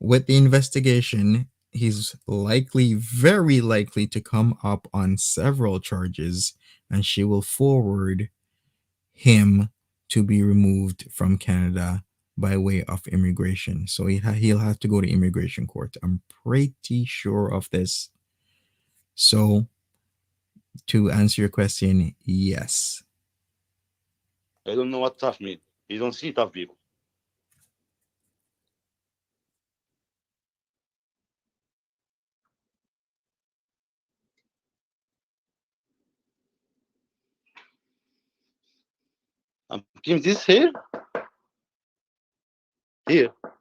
with the investigation, he's likely, very likely, to come up on several charges, and she will forward him to be removed from Canada by way of immigration. So he'll have to go to immigration court. I'm pretty sure of this. So to answer your question, yes. I don't know what tough means. You don't see tough people. I'm keeping this here,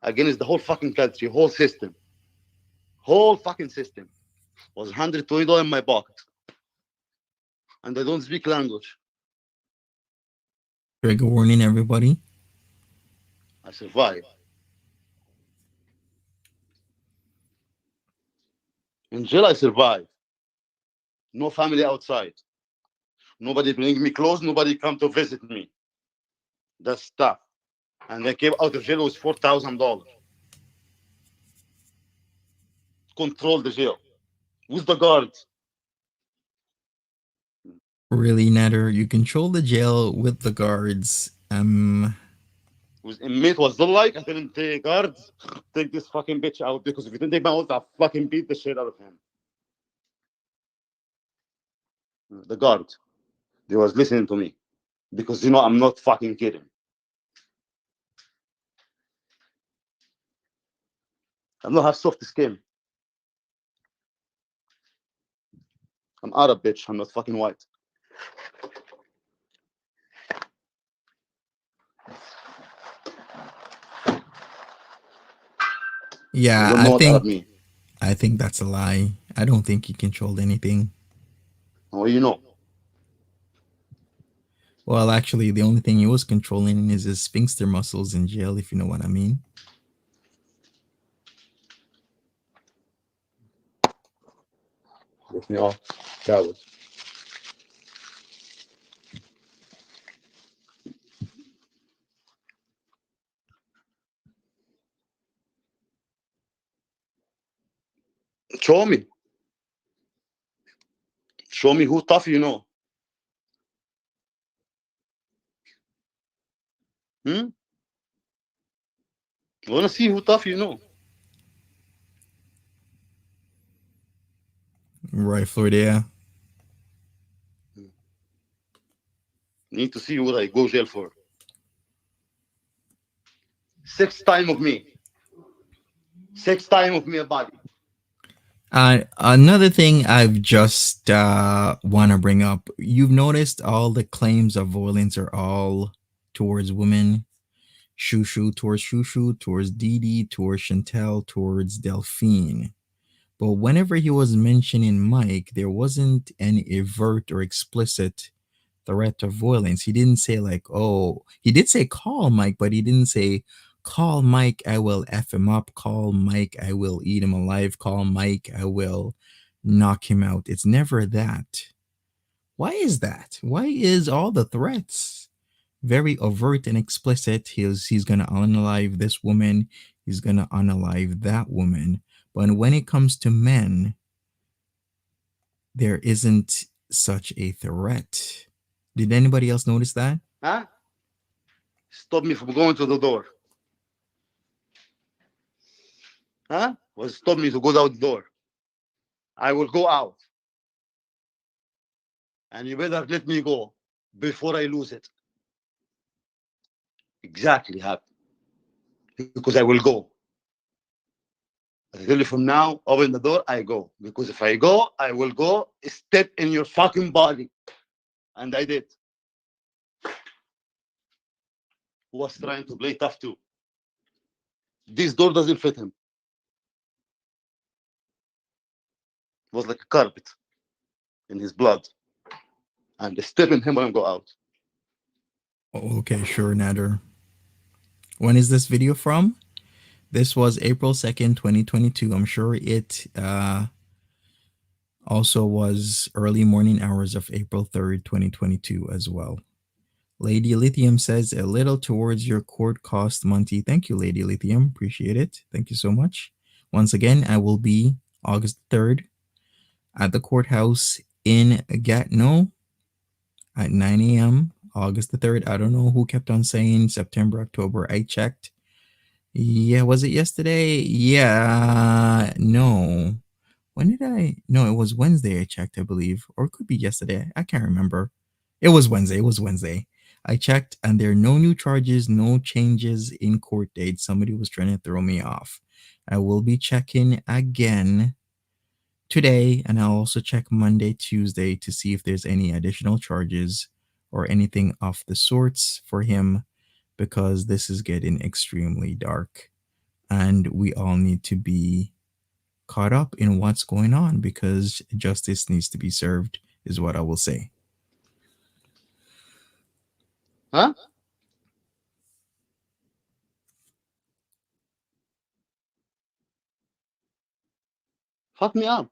against the whole fucking country, whole system. Whole fucking system. Was $120 in my pocket. And I don't speak language. Trigger warning, everybody. I survived. In jail, I survived. No family outside. Nobody bring me clothes. Nobody come to visit me. That's tough. And I came out of jail with $4,000. Control the jail. With the guards. Really, Nader? You control the jail with the guards. With inmate was the like, I didn't take guards. Take this fucking bitch out, because if you didn't take my out, I'll fucking beat the shit out of him. The guard, they was listening to me. Because I'm not fucking kidding. I don't have soft skin. I'm Arab, bitch. I'm not fucking white. You Yeah, don't know what Arab means. I think that's a lie. I don't think he controlled anything. What do you know? Well, actually, the only thing he was controlling is his sphincter muscles in jail, if you know what I mean. Lift me off. Coward. Show me. Show me who tough you know. I want to see who tough you know. Right, Florida. Need to see what I go jail for. 6 times of me. 6 times of me a body. Another thing I've just want to bring up, you've noticed all the claims of violence are all towards women. Shushu towards Didi, towards Chantel, towards Delphine. But whenever he was mentioning Mike, there wasn't any overt or explicit threat of violence. He didn't say like, oh, he did say call Mike, but he didn't say call Mike, I will F him up. Call Mike, I will eat him alive. Call Mike, I will knock him out. It's never that. Why is that? Why is all the threats very overt and explicit? He's gonna unalive this woman. He's gonna unalive that woman. But when it comes to men, there isn't such a threat. Did anybody else notice that? Huh? Stop me from going to the door. Huh? Was stop me to go out the door. I will go out. And you better let me go before I lose it. Exactly, happy. Because I will go. I tell you from now, open the door, I go. Because if I go, I will go step in your fucking body. And I did. Who was trying to play tough too. This door doesn't fit him. It was like a carpet in his blood. And step in him when I go out. Okay, sure, Nader. When is this video from? This was April 2nd, 2022. I'm sure it also was early morning hours of April 3rd, 2022 as well. Lady Lithium says a little towards your court cost, Monty. Thank you, Lady Lithium. Appreciate it. Thank you so much. Once again, I will be August 3rd at the courthouse in Gatineau at 9 a.m. August the 3rd. I don't know who kept on saying September, October. I checked. Yeah, was it yesterday? Yeah, no. When did I? No, it was Wednesday I checked, I believe. Or it could be yesterday. I can't remember. It was Wednesday. It was Wednesday. I checked and there are no new charges, no changes in court date. Somebody was trying to throw me off. I will be checking again today, and I'll also check Monday, Tuesday to see if there's any additional charges or anything of the sorts for him, because this is getting extremely dark and we all need to be caught up in what's going on because justice needs to be served, is what I will say. Huh? Fuck me up.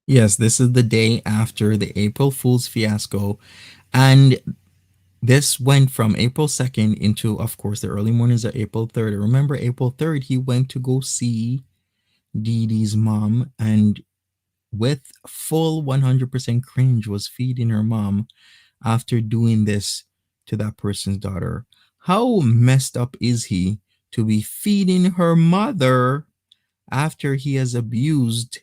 Yes, this is the day after the April Fool's fiasco. And this went from April 2nd into, of course, the early mornings of April 3rd. Remember, April 3rd, he went to go see Didi's mom and with full 100% cringe was feeding her mom after doing this to that person's daughter. How messed up is he to be feeding her mother after he has abused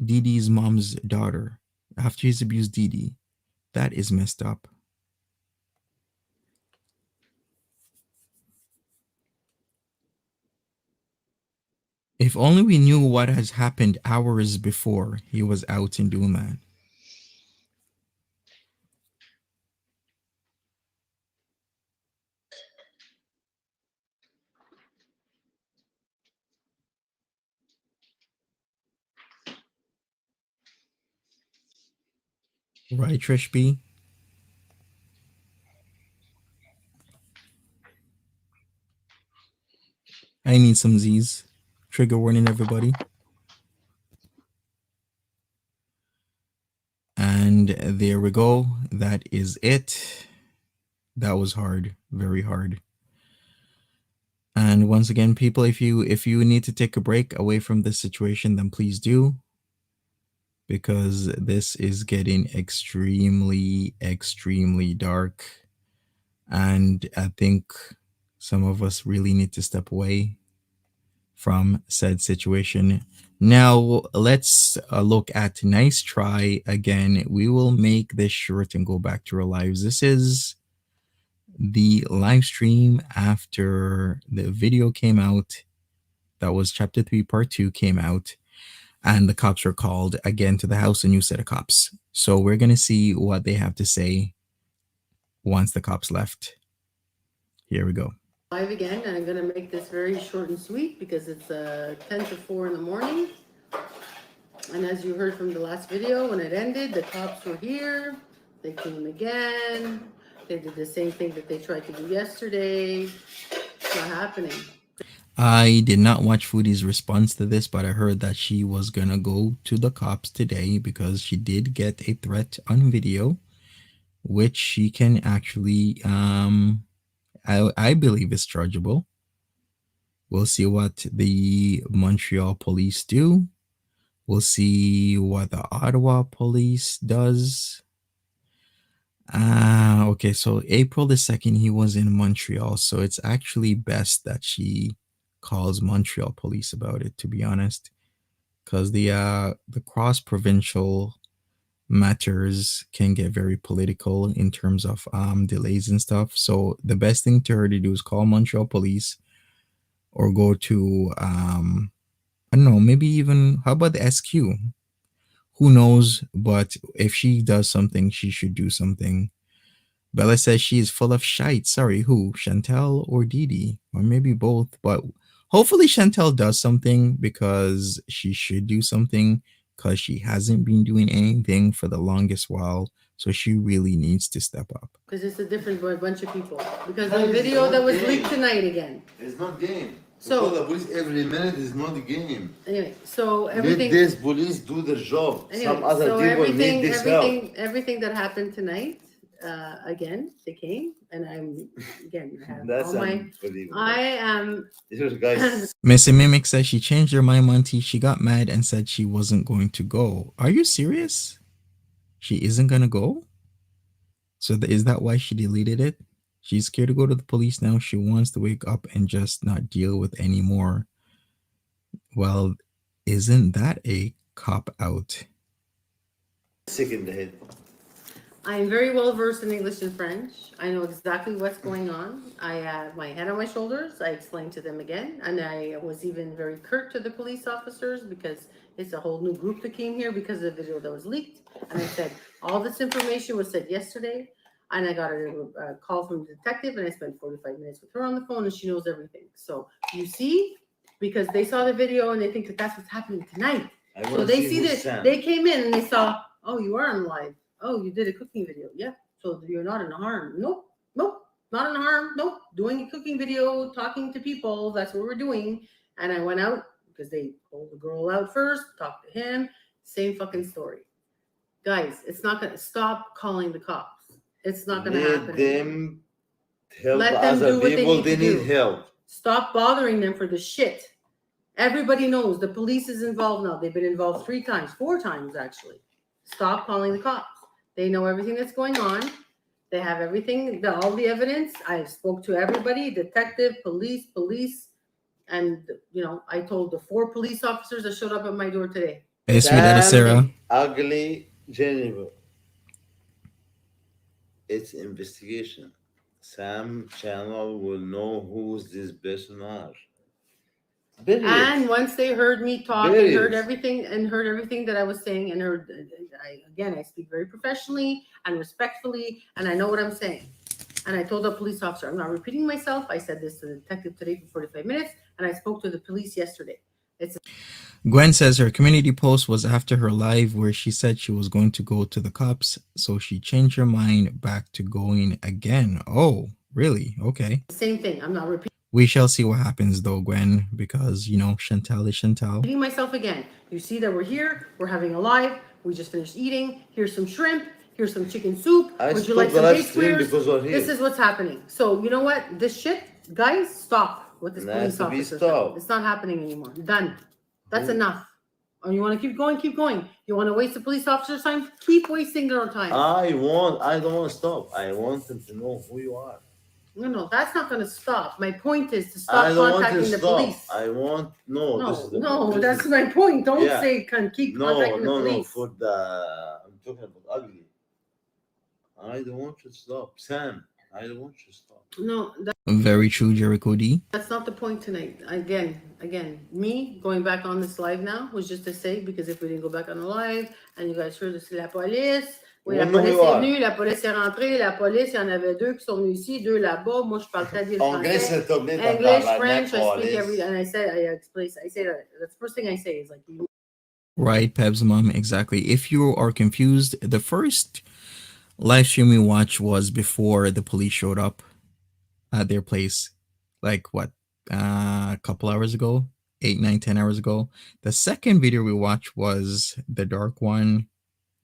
Didi's mom's daughter? After he's abused Didi. That is messed up. If only we knew what has happened hours before he was out and doing that. Right, Trish B? I need some Z's. Trigger warning, everybody. And there we go. That is it. That was hard, very hard. And once again, people, if you need to take a break away from this situation, then please do, because this is getting extremely, extremely dark. And I think some of us really need to step away from said situation. Now, let's look at Nice Try again. We will make this short and go back to our lives. This is the live stream after the video came out. That was chapter 3, part 2 came out, and the cops were called again to the house, a new set of cops. So we're going to see what they have to say once the cops left. Here we go. Live again, and I'm going to make this very short and sweet because it's 10 to 4 in the morning. And as you heard from the last video, when it ended, the cops were here. They came again. They did the same thing that they tried to do yesterday. It's not happening. I did not watch Foodie's response to this, but I heard that she was going to go to the cops today because she did get a threat on video, which she can actually, I believe is chargeable. We'll see what the Montreal police do. We'll see what the Ottawa police does. Okay, so April the 2nd, he was in Montreal, so it's actually best that she calls Montreal police about it, to be honest, because the cross-provincial matters can get very political in terms of delays and stuff. So the best thing to her to do is call Montreal police, or go to I don't know, maybe even, how about the SQ? Who knows? But if she does something, she should do something. Bella says she is full of shite. Sorry, who? Chantel or Didi? Or maybe both. But hopefully Chantel does something, because she should do something, because she hasn't been doing anything for the longest while. So she really needs to step up. Because it's a different bunch of people. Because the video that was leaked tonight again. It's not game. So the police every minute is not a game. Anyway, so everything. Let this police do their job. Anyway, Some other so people need this help. everything that happened tonight. Again, they came, and I'm again. I have That's all my. unbelievable. I am. These guys. Missy Mimic says she changed her mind, Monty. She got mad and said she wasn't going to go. Are you serious? She isn't going to go? So is that why she deleted it? She's scared to go to the police now. She wants to wake up and just not deal with any more. Well, isn't that a cop out? Sick in the head. I am very well versed in English and French. I know exactly what's going on. I have my head on my shoulders. I explained to them again, and I was even very curt to the police officers, because it's a whole new group that came here because of the video that was leaked. And I said, all this information was said yesterday, and I got a call from the detective, and I spent 45 minutes with her on the phone, and she knows everything. So you see, because they saw the video and they think that that's what's happening tonight. So they see this. They came in and they saw, oh, you are on live. Oh, you did a cooking video. Yeah. So you're not in harm. Nope. Nope. Not in harm. Nope. Doing a cooking video, talking to people. That's what we're doing. And I went out because they pulled the girl out first, talked to him. Same fucking story. Guys, it's not going to stop calling the cops. It's not going to happen. Let them help Let them other do what people. they They need to need do. help. Stop bothering them for the shit. Everybody knows the police is involved now. They've been involved 3 times, 4 times actually. Stop calling the cops. They know everything that's going on. They have everything, all the evidence. I spoke to everybody, detective, police, and I told the 4 police officers that showed up at my door today. Sam, ugly Jennifer. It's investigation. Sam channel will know who's this person are. And once they heard me talk and heard everything that I was saying, and I speak very professionally and respectfully, and I know what I'm saying. And I told the police officer, I'm not repeating myself. I said this to the detective today for 45 minutes, and I spoke to the police yesterday. Gwen says her community post was after her live where she said she was going to go to the cops, so she changed her mind back to going again. Oh, really? Okay. Same thing. I'm not repeating. We shall see what happens though, Gwen, because, Chantel is Chantel. Repeating myself again. You see that we're here. We're having a live. We just finished eating. Here's some shrimp. Here's some chicken soup. Would you like some bake squares? This is what's happening. So you know what? This shit, guys, stop with this police officer. It's not happening anymore. Done. That's enough. Or you want to keep going? Keep going. You want to waste the police officer's time? Keep wasting their time. I don't want to stop. I want them to know who you are. No, that's not going to stop. My point is to stop contacting the police. No, that's my point. Don't say keep contacting the police. No, I'm talking about ugly. I don't want you to stop. Sam, I don't want you to stop. No, very true, Jericho D. That's not the point tonight. Again, me going back on this live now was just to say, because if we didn't go back on the live, and you guys heard this, la police. Oui, la police est venue, la police est rentrée, la police, il y en avait 2 qui sont venus ici, 2 là-bas. Moi, je parle très bien français. English, French, I speak every, and I say that. That's the first thing I say is like. Right, Peb's mom, exactly. If you are confused, the first live stream we watched was before the police showed up at their place, like a couple hours ago, 8, 9, 10 hours ago. The second video we watched was the dark one,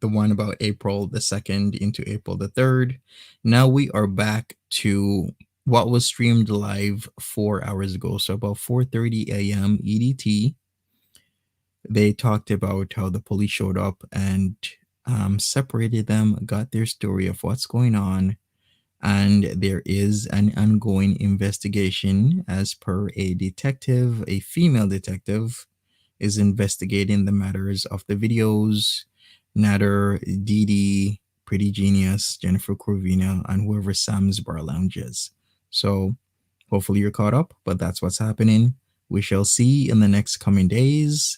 the one about April the 2nd into April the 3rd. Now we are back to what was streamed live 4 hours ago. So about 4:30 a.m. EDT, they talked about how the police showed up and separated them, got their story of what's going on, and there is an ongoing investigation. As per a detective, a female detective is investigating the matters of the videos. Nader, Didi, Pretty Genius, Jennifer Corvina, and whoever Sam's Bar Lounge is. So hopefully you're caught up, but that's what's happening. We shall see in the next coming days.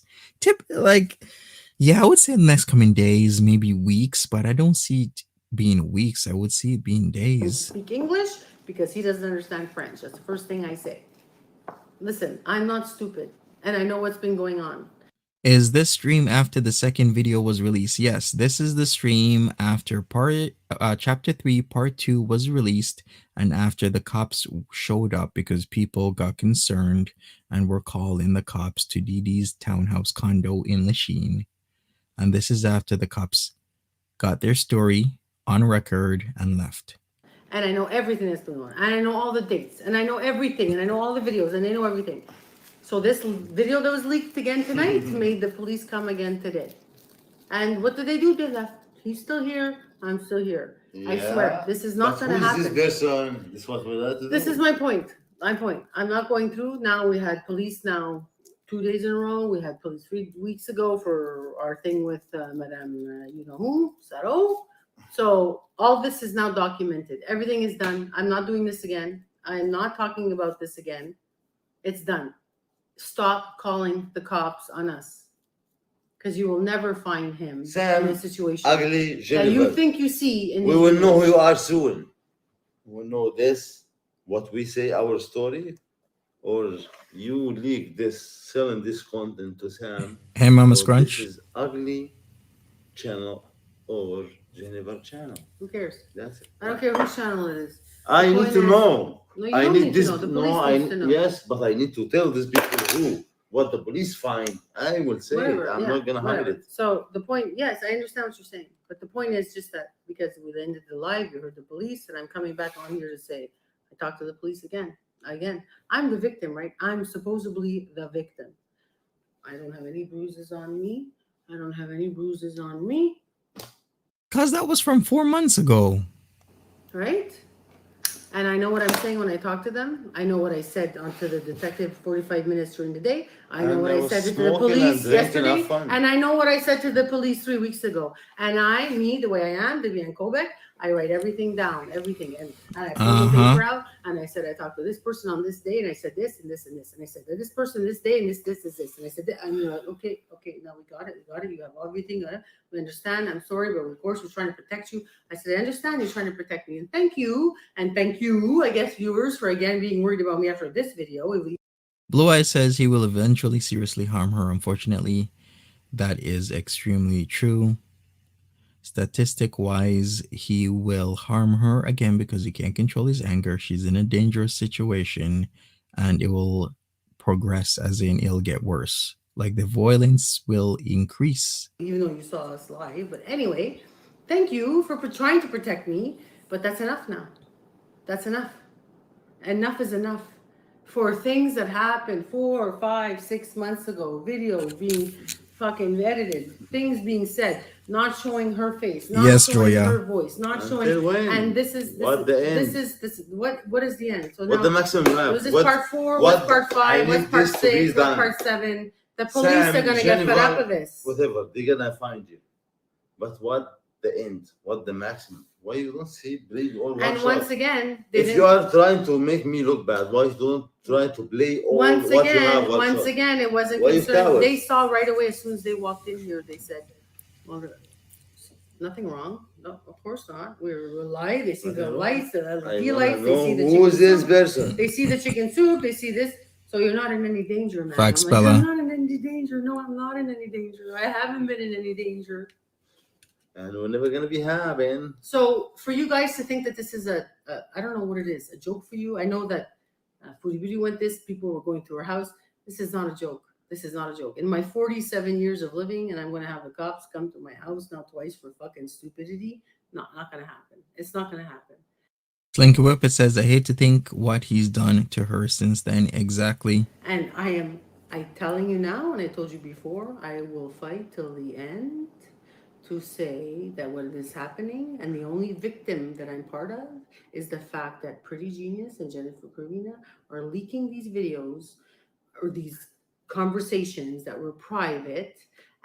Yeah, I would say in the next coming days, maybe weeks, but I don't see it being weeks. I would see it being days. Speak English because he doesn't understand French. That's the first thing I say. Listen, I'm not stupid, and I know what's been going on. Is this stream after the second video was released? Yes, this is the stream after chapter 3 part 2 was released, and after the cops showed up because people got concerned and were calling the cops to Didi's townhouse condo in Lachine. And this is after the cops got their story on record and left. And I know everything that's going on, and I know all the dates, and I know everything, and I know all the videos, and I know everything. So this video that was leaked again tonight made the police come again today. And what did they do? They left. He's still here. I'm still here. I swear, this is not going to happen. Who is this person? This was This is my point. I'm not going through. Now we had police 2 days in a row. We had police 3 weeks ago for our thing with Madame you know who, Saro. So all this is now documented. Everything is done. I'm not doing this again. I'm not talking about this again. It's done. Stop calling the cops on us, because you will never find him Sam, in a situation ugly that Jennifer. you think you see in We these will know videos. who you are soon. We will know this, what we say, our story, or you leak this, selling this content to Sam. Hey, Mama So Scrunch. this is ugly channel or Jennifer channel. Who cares? That's it. I don't care whose channel it is. I The need point to is- know. No, you I don't need need this. to know. The No, police needs to know. yes, but I need to tell these people who, what the police find. I will say Whatever, it. I'm yeah, not gonna hide whatever. it. So the point, yes, I understand what you're saying, but the point is just that because we ended the live, you heard the police, and I'm coming back on here to say I talked to the police again. I'm the victim, right? I'm supposedly the victim. I don't have any bruises on me. Because that was from 4 months ago. Right? And I know what I'm saying when I talk to them. I know what I said to the detective 45 minutes during the day. I know And what I I was said to the smoking and police drinking, yesterday. have fun. And I know what I said to the police 3 weeks ago. And the way I am, Vivian Kobeck, I write everything down, everything. And I pulled the paper out and I said, I talked to this person on this day and I said this and this and this. And I said, this person this day and this is this. And I said, and you're like, okay, now we got it. You have everything. We understand. I'm sorry, but of course we're trying to protect you. I said, I understand you're trying to protect me. And thank you, I guess, viewers, for again being worried about me after this video. Blue Eye says he will eventually seriously harm her. Unfortunately, that is extremely true. Statistic wise, he will harm her again because he can't control his anger. She's in a dangerous situation and it will progress, as in it'll get worse. Like the violence will increase. Even though you saw us live. But anyway, thank you for trying to protect me. But that's enough now. That's enough. Enough is enough. For things that happened 4, 5, 6 months ago, videos being fucking edited, things being said, not showing her face, not Yes, showing Joya. her voice, not Until showing. when? And this is What the end? What is the end? So What now, the maximum was left? this What, part 4? what What's part 5? I What's need part this to be 6? What's done. part 7? The police Sam, are gonna get fed Jennifer, up with this. Whatever, they're gonna find you. But what the end? What the maximum? Why you don't see bleed all one And shot? once again, they If didn't. you are trying to make me look bad, why you don't try to play all Once what you have? again, it wasn't Why you concerned. coward? They saw right away as soon as they walked in here. They said, "Well, nothing wrong. No, of course not. We're live. They see the lights, the LED lights. They see the who is chicken this soup. person? They see the chicken soup. They see this. So you're not in any danger, man." Facts, I'm like, Bella. I'm not in any danger. No, I'm not in any danger. I haven't been in any danger. And we're never gonna be having. So for you guys to think that this is a I don't know what it is, a joke for you. I know that Foodie Beauty went this, people were going through her house. This is not a joke. This is not a joke. In my 47 years of living, and I'm going to have the cops come to my house now twice for fucking stupidity. No, not going to happen. It's not going to happen. Slinky Whip, it says, I hate to think what he's done to her since then. Exactly. And I'm telling you now, and I told you before, I will fight till the end to say that what is happening, and the only victim that I'm part of is the fact that Pretty Genius and Jennifer Carina are leaking these videos or these conversations that were private,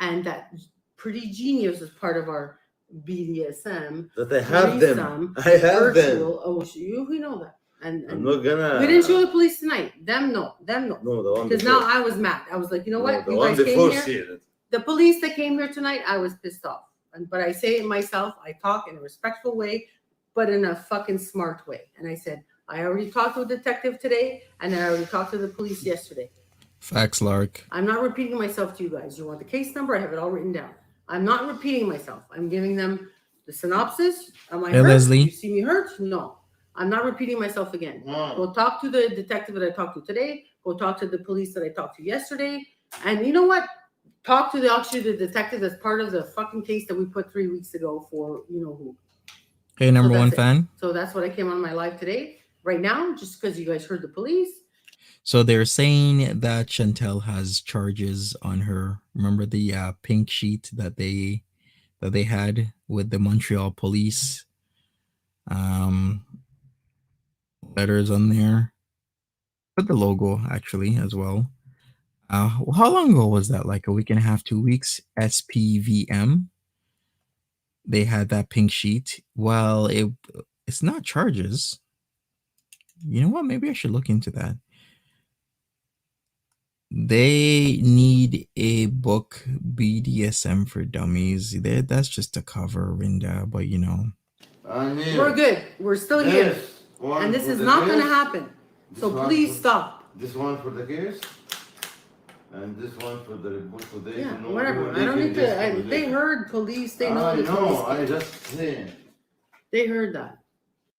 and that Pretty Genius is part of our BDSM. That I have them. threesome, I have them. virtual. Oh, we know that. I'm And not gonna. we didn't show the police tonight. Them no. No, the one Because before. now I was mad. I was like, you know what? No, the You one guys came before here. season. The police that came here tonight, I was pissed off. But I say it myself. I talk in a respectful way, but in a fucking smart way. And I said, I already talked to a detective today, and I already talked to the police yesterday. Facts, Lark. I'm not repeating myself to you guys. You want the case number? I have it all written down. I'm not repeating myself. I'm giving them the synopsis. Am I Hey, hurt? Leslie. You see me hurt? No. I'm not repeating myself again. No. Go talk to the detective that I talked to today. Go talk to the police that I talked to yesterday. And you know what? Talk to the detective that's part of the fucking case that we put 3 weeks ago for you know who. Hey, number So one that's it. fan. So that's what I came on my live today. Right now, just because you guys heard the police. So they're saying that Chantel has charges on her. Remember the pink sheet that they had with the Montreal police letters on there, with the logo actually as well. How long ago was that? Like a week and a half, 2 weeks? SPVM. They had that pink sheet. Well, it's not charges. You know what? Maybe I should look into that. They need a book, BDSM for Dummies. That's just a cover, Rinda, but you know. We're good. We're still here. And this is not going to happen. So please stop. This one for the case, and this one for the report today. Yeah, whatever. I don't need to. They heard police. They know the police. I just saying. They heard that.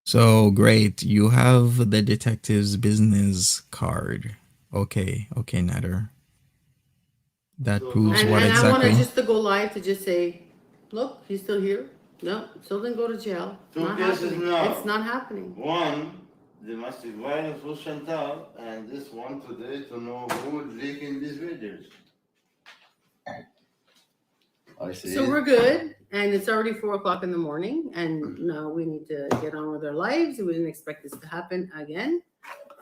So great. You have the detective's business card. Okay, Nader. That proves And what I want exactly? to just to go live to just say, look, he's still here. No, still didn't go to jail. Two Not cases happening. now. It's not happening. One, domestic violence with Chantal, and this one today to know who is leaking these videos. I see. So we're good, and it's already 4:00 in the morning, and now we need to get on with our lives. We didn't expect this to happen again,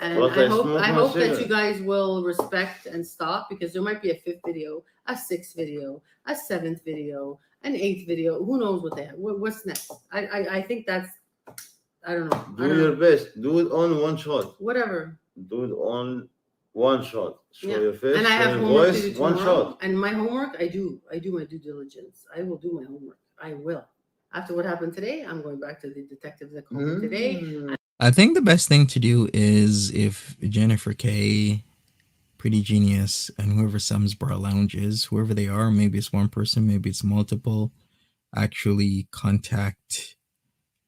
and But I I hope smoke I my hope that cigarette. you guys will respect and stop, because there might be a 5th video, a 6th video, a 7th video, an 8th video. Who knows what they have? What's next? I think that's I don't know. I Do don't your know. best. Do it on one shot. Whatever. Do it on one shot. Show Yeah. your face, And I show have your homework to voice, do one tomorrow. shot. And my homework, I do my due diligence. I will do my homework. I will. After what happened today, I'm going back to the detective that called me today. I think the best thing to do is if Jennifer K, Pretty Genius, and whoever Sam's Bar Lounge is, whoever they are, maybe it's one person, maybe it's multiple, actually contact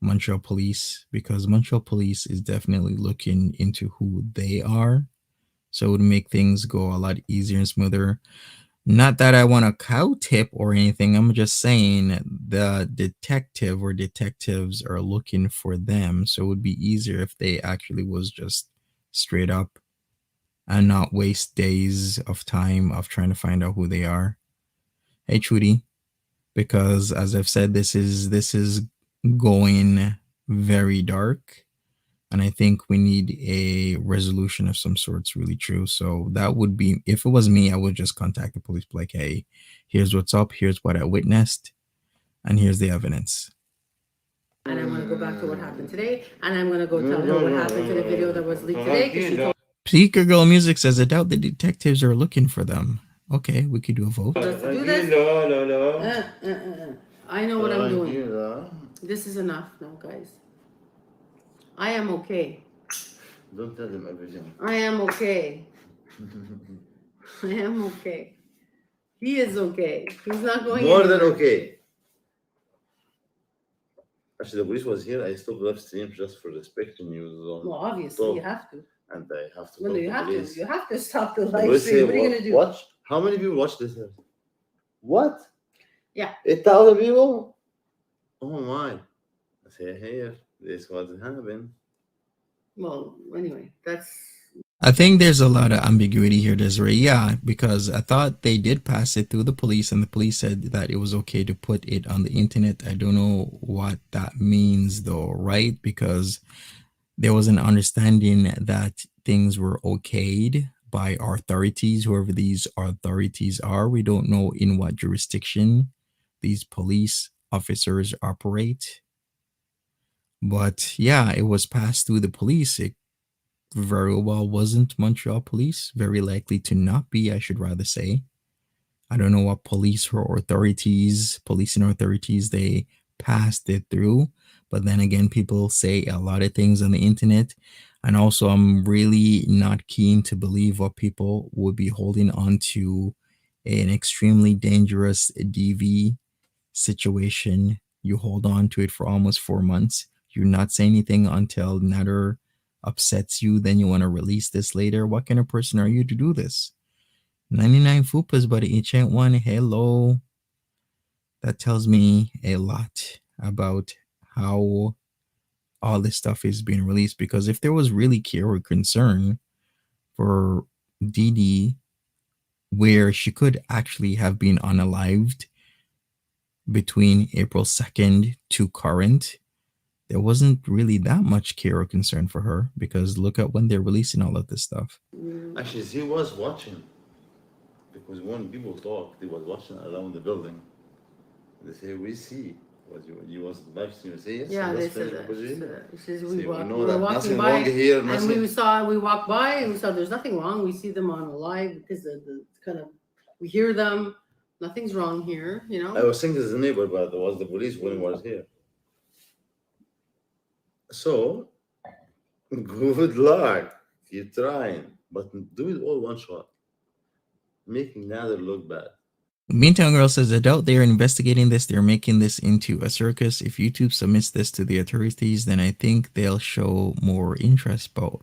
Montreal Police, because Montreal Police is definitely looking into who they are. So it would make things go a lot easier and smoother. Not that I want a cow tip or anything. I'm just saying the detective or detectives are looking for them. So it would be easier if they actually was just straight up and not waste days of time of trying to find out who they are. Hey, Trudy, because as I've said, this is going very dark. And I think we need a resolution of some sorts, really true. So that would be, if it was me, I would just contact the police, like, hey, here's what's up, here's what I witnessed, and here's the evidence. And I'm going to go back to what happened today. And I'm going to go tell her what happened to the video that was leaked today. Because she told Seeker Girl Music says, I doubt the detectives are looking for them. Okay, we could do a vote. us to do this. I know what I'm doing. This is enough now, guys. I am okay. Don't tell them everything. I am okay. I am okay. He is okay. He's not going More than anywhere. okay. Actually, the police was here. I stopped live stream just for respecting you. Well, obviously, you have to. And I have to. Well, call you the have police. to. You have to stop the The live police say, stream. What are you going to do? Watch? How many people watch this? What? Yeah. 8,000 people? Oh my. I say, here, this was happening. Well, anyway, that's I think there's a lot of ambiguity here, Desiree. Yeah, because I thought they did pass it through the police, and the police said that it was okay to put it on the internet. I don't know what that means, though, right? Because there was an understanding that things were okayed by our authorities, whoever these authorities are. We don't know in what jurisdiction these police officers operate. But yeah, it was passed through the police. It very well wasn't Montreal police, very likely to not be, I should rather say. I don't know what policing authorities they passed it through. But then again, people say a lot of things on the internet. And also, I'm really not keen to believe what people would be holding on to an extremely dangerous DV situation. You hold on to it for almost 4 months. You not say anything until Nader upsets you. Then you want to release this later. What kind of person are you to do this? 99 fupas, but each ain't one. Hello. That tells me a lot about how all this stuff is being released. Because if there was really care or concern for Didi, where she could actually have been unalived between April 2nd to current, there wasn't really that much care or concern for her, because look at when they're releasing all of this stuff. Actually, he was watching, because when people talk, they was watching around the building. They say, we see what you was live stream. Say, yes, yeah. They let's said finish that. the It says Say, we we know were that walking nothing by, wrong here, and nothing. we walked by, and we saw there's nothing wrong. We see them on live because the kind of we hear them. Nothing's wrong here, you know. I was thinking as a neighbor, but there was the police when he was here. So, good luck. You're trying, but do it all one shot. Making Nader look bad. Meantime Girl says, I doubt they're investigating this. They're making this into a circus. If YouTube submits this to the authorities, then I think they'll show more interest. But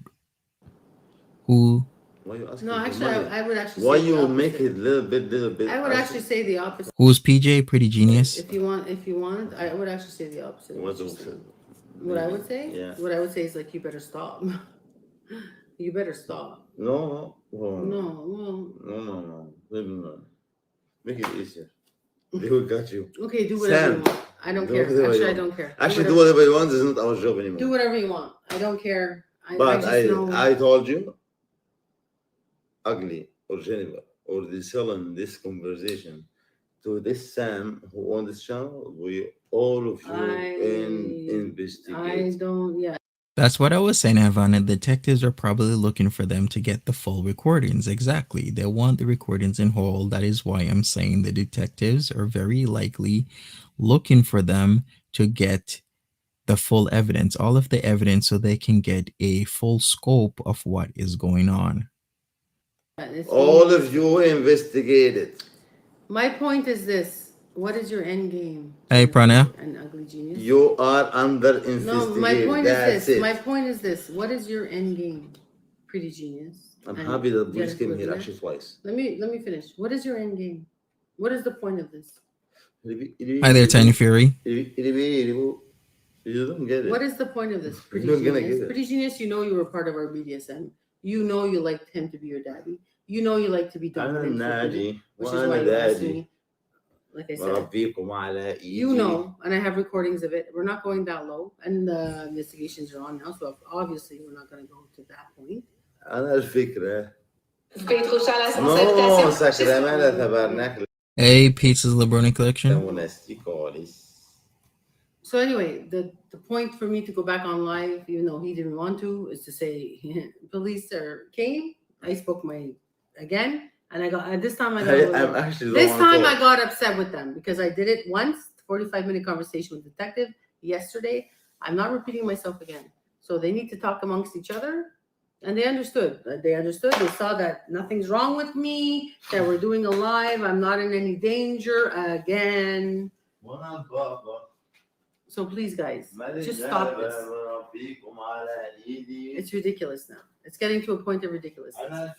who? Why you asking No, for actually, money? I would actually. Why say the you make opposite. it little bit? I would actually say the opposite. Who's PJ? Pretty genius. If you want, I would actually say the opposite. of What's what the you're saying. opposite? What I would say? Yeah. What I would say is like, you better stop. You better stop. No. No. No. Make it easier. They will got you. Okay, do whatever you Sam, want. I don't do care. whatever you Actually, I want. don't care. Actually, do whatever you want. It's not our job anymore. Do whatever you want. I don't care. But I just know. I told you, ugly or Jennifer or the selling this conversation to this Sam who on this channel, we all of you investigate. I don't. Yeah. That's what I was saying, Havana. Detectives are probably looking for them to get the full recordings. Exactly. They want the recordings in whole. That is why I'm saying the detectives are very likely looking for them to get the full evidence, all of the evidence, so they can get a full scope of what is going on. All of you investigated. My point is this. What is your end game? Hey, Prana. An ugly genius. You are under investigation. No, my point is this. My point is this. What is your end game? Pretty genius. I'm happy that police came here actually twice. Let me finish. What is your end game? What is the point of this? Hi there, Tiny Fury. You don't get it. What is the point of this? Pretty You're gonna genius. get it. Pretty genius. You know you were part of our BDSM. You know you liked him to be your daddy. You know you like to be dominant. Which is why you asked me. Like I said, you know, and I have recordings of it. We're not going that low, and the investigations are on now, so obviously we're not going to go to that point. أنا الفكرة. No, Sacramento Tabernacle. Hey, Pizza's Lebroni Collection. So anyway, the point for me to go back on live, even though he didn't want to, is to say police came. I spoke again. And I got this time I got upset with them because I did it once, 45-minute conversation with detective yesterday. I'm not repeating myself again. So they need to talk amongst each other. And they understood. They saw that nothing's wrong with me, that we're doing a live. I'm not in any danger again. So please, guys, just stop this. It's ridiculous now. It's getting to a point of ridiculousness.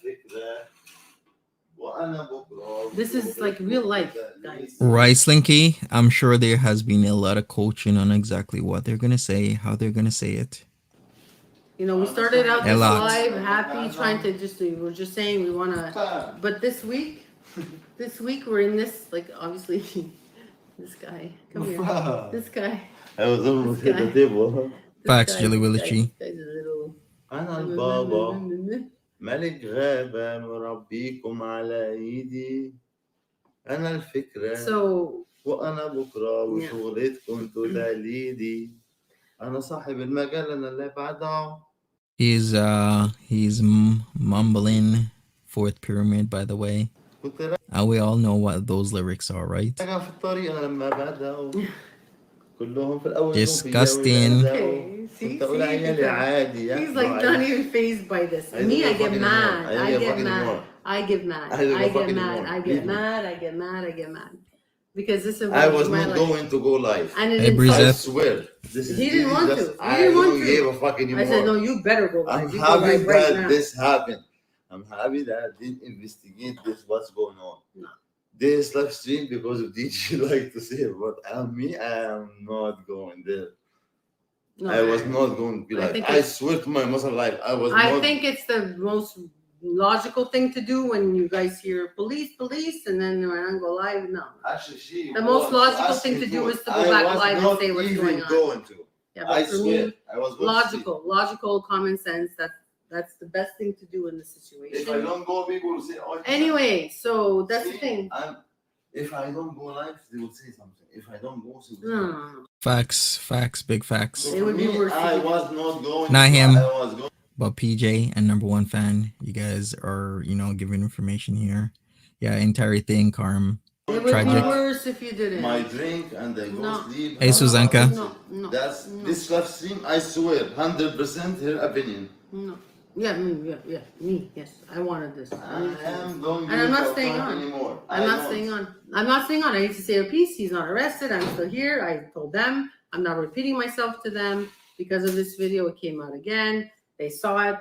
This is like real life, guys. Right, Slinky. I'm sure there has been a lot of coaching on exactly what they're going to say, how they're going to say it. You know, we started out A this lot. live happy, trying to we're just saying we want to, but this week we're in this, like, obviously, this guy, come here, this guy, I was almost hit the guy. table. Facts, Jelly Willichi. This guy's a little. أنا البابا ملك غابة مربيكم على إيدي أنا الفكرة So, وأنا بكرة وشغلتكم تدليدي أنا صاحب المجال أنا اللي بعده. He's mumbling Fourth Pyramid, by the way. We all know what those lyrics are, right? في الطريق أنا لما بدأوا كلهم في الأول Disgusting. okay, see, كنت أقول عيالي عادي. he's like not even phased by this. Me, I get mad. I get mad. I get mad. I get mad. I get mad. I get mad. I get mad. Because this is I was not going to go live. And I swear. He didn't want to. I don't give a fuck anymore. I said, no, you better go live. I'm happy that this happened. I'm happy that I didn't investigate this, what's going on. No. This live stream because of DJ like to say, but me, I am not going there. No, I was not going to be like, I swear to my muscle life, I think it's the most logical thing to do when you guys hear police, and then when I go live, no. Actually, the most logical thing to do is to go back live and say what's going on. Yeah, but for me, logical, common sense, that's the best thing to do in this situation. If I don't go, people will say, oh, anyway, so that's the thing. If I don't go live, they will say something. If I don't go, they will say Facts, big facts. So it would be worse. I was not going. Not him. I was going. But PJ and number one fan, you guys are, giving information here. Yeah, entire thing, Carm. It would be worse if you didn't. My drink and I go sleep. Hey, Suzanka. No. This live stream, I swear, 100% her opinion. No. Yeah, me, yes. I wanted this. I'm not staying on anymore. I'm not staying on. I need to say a piece. He's not arrested. I'm still here. I told them. I'm not repeating myself to them because of this video. It came out again. They saw it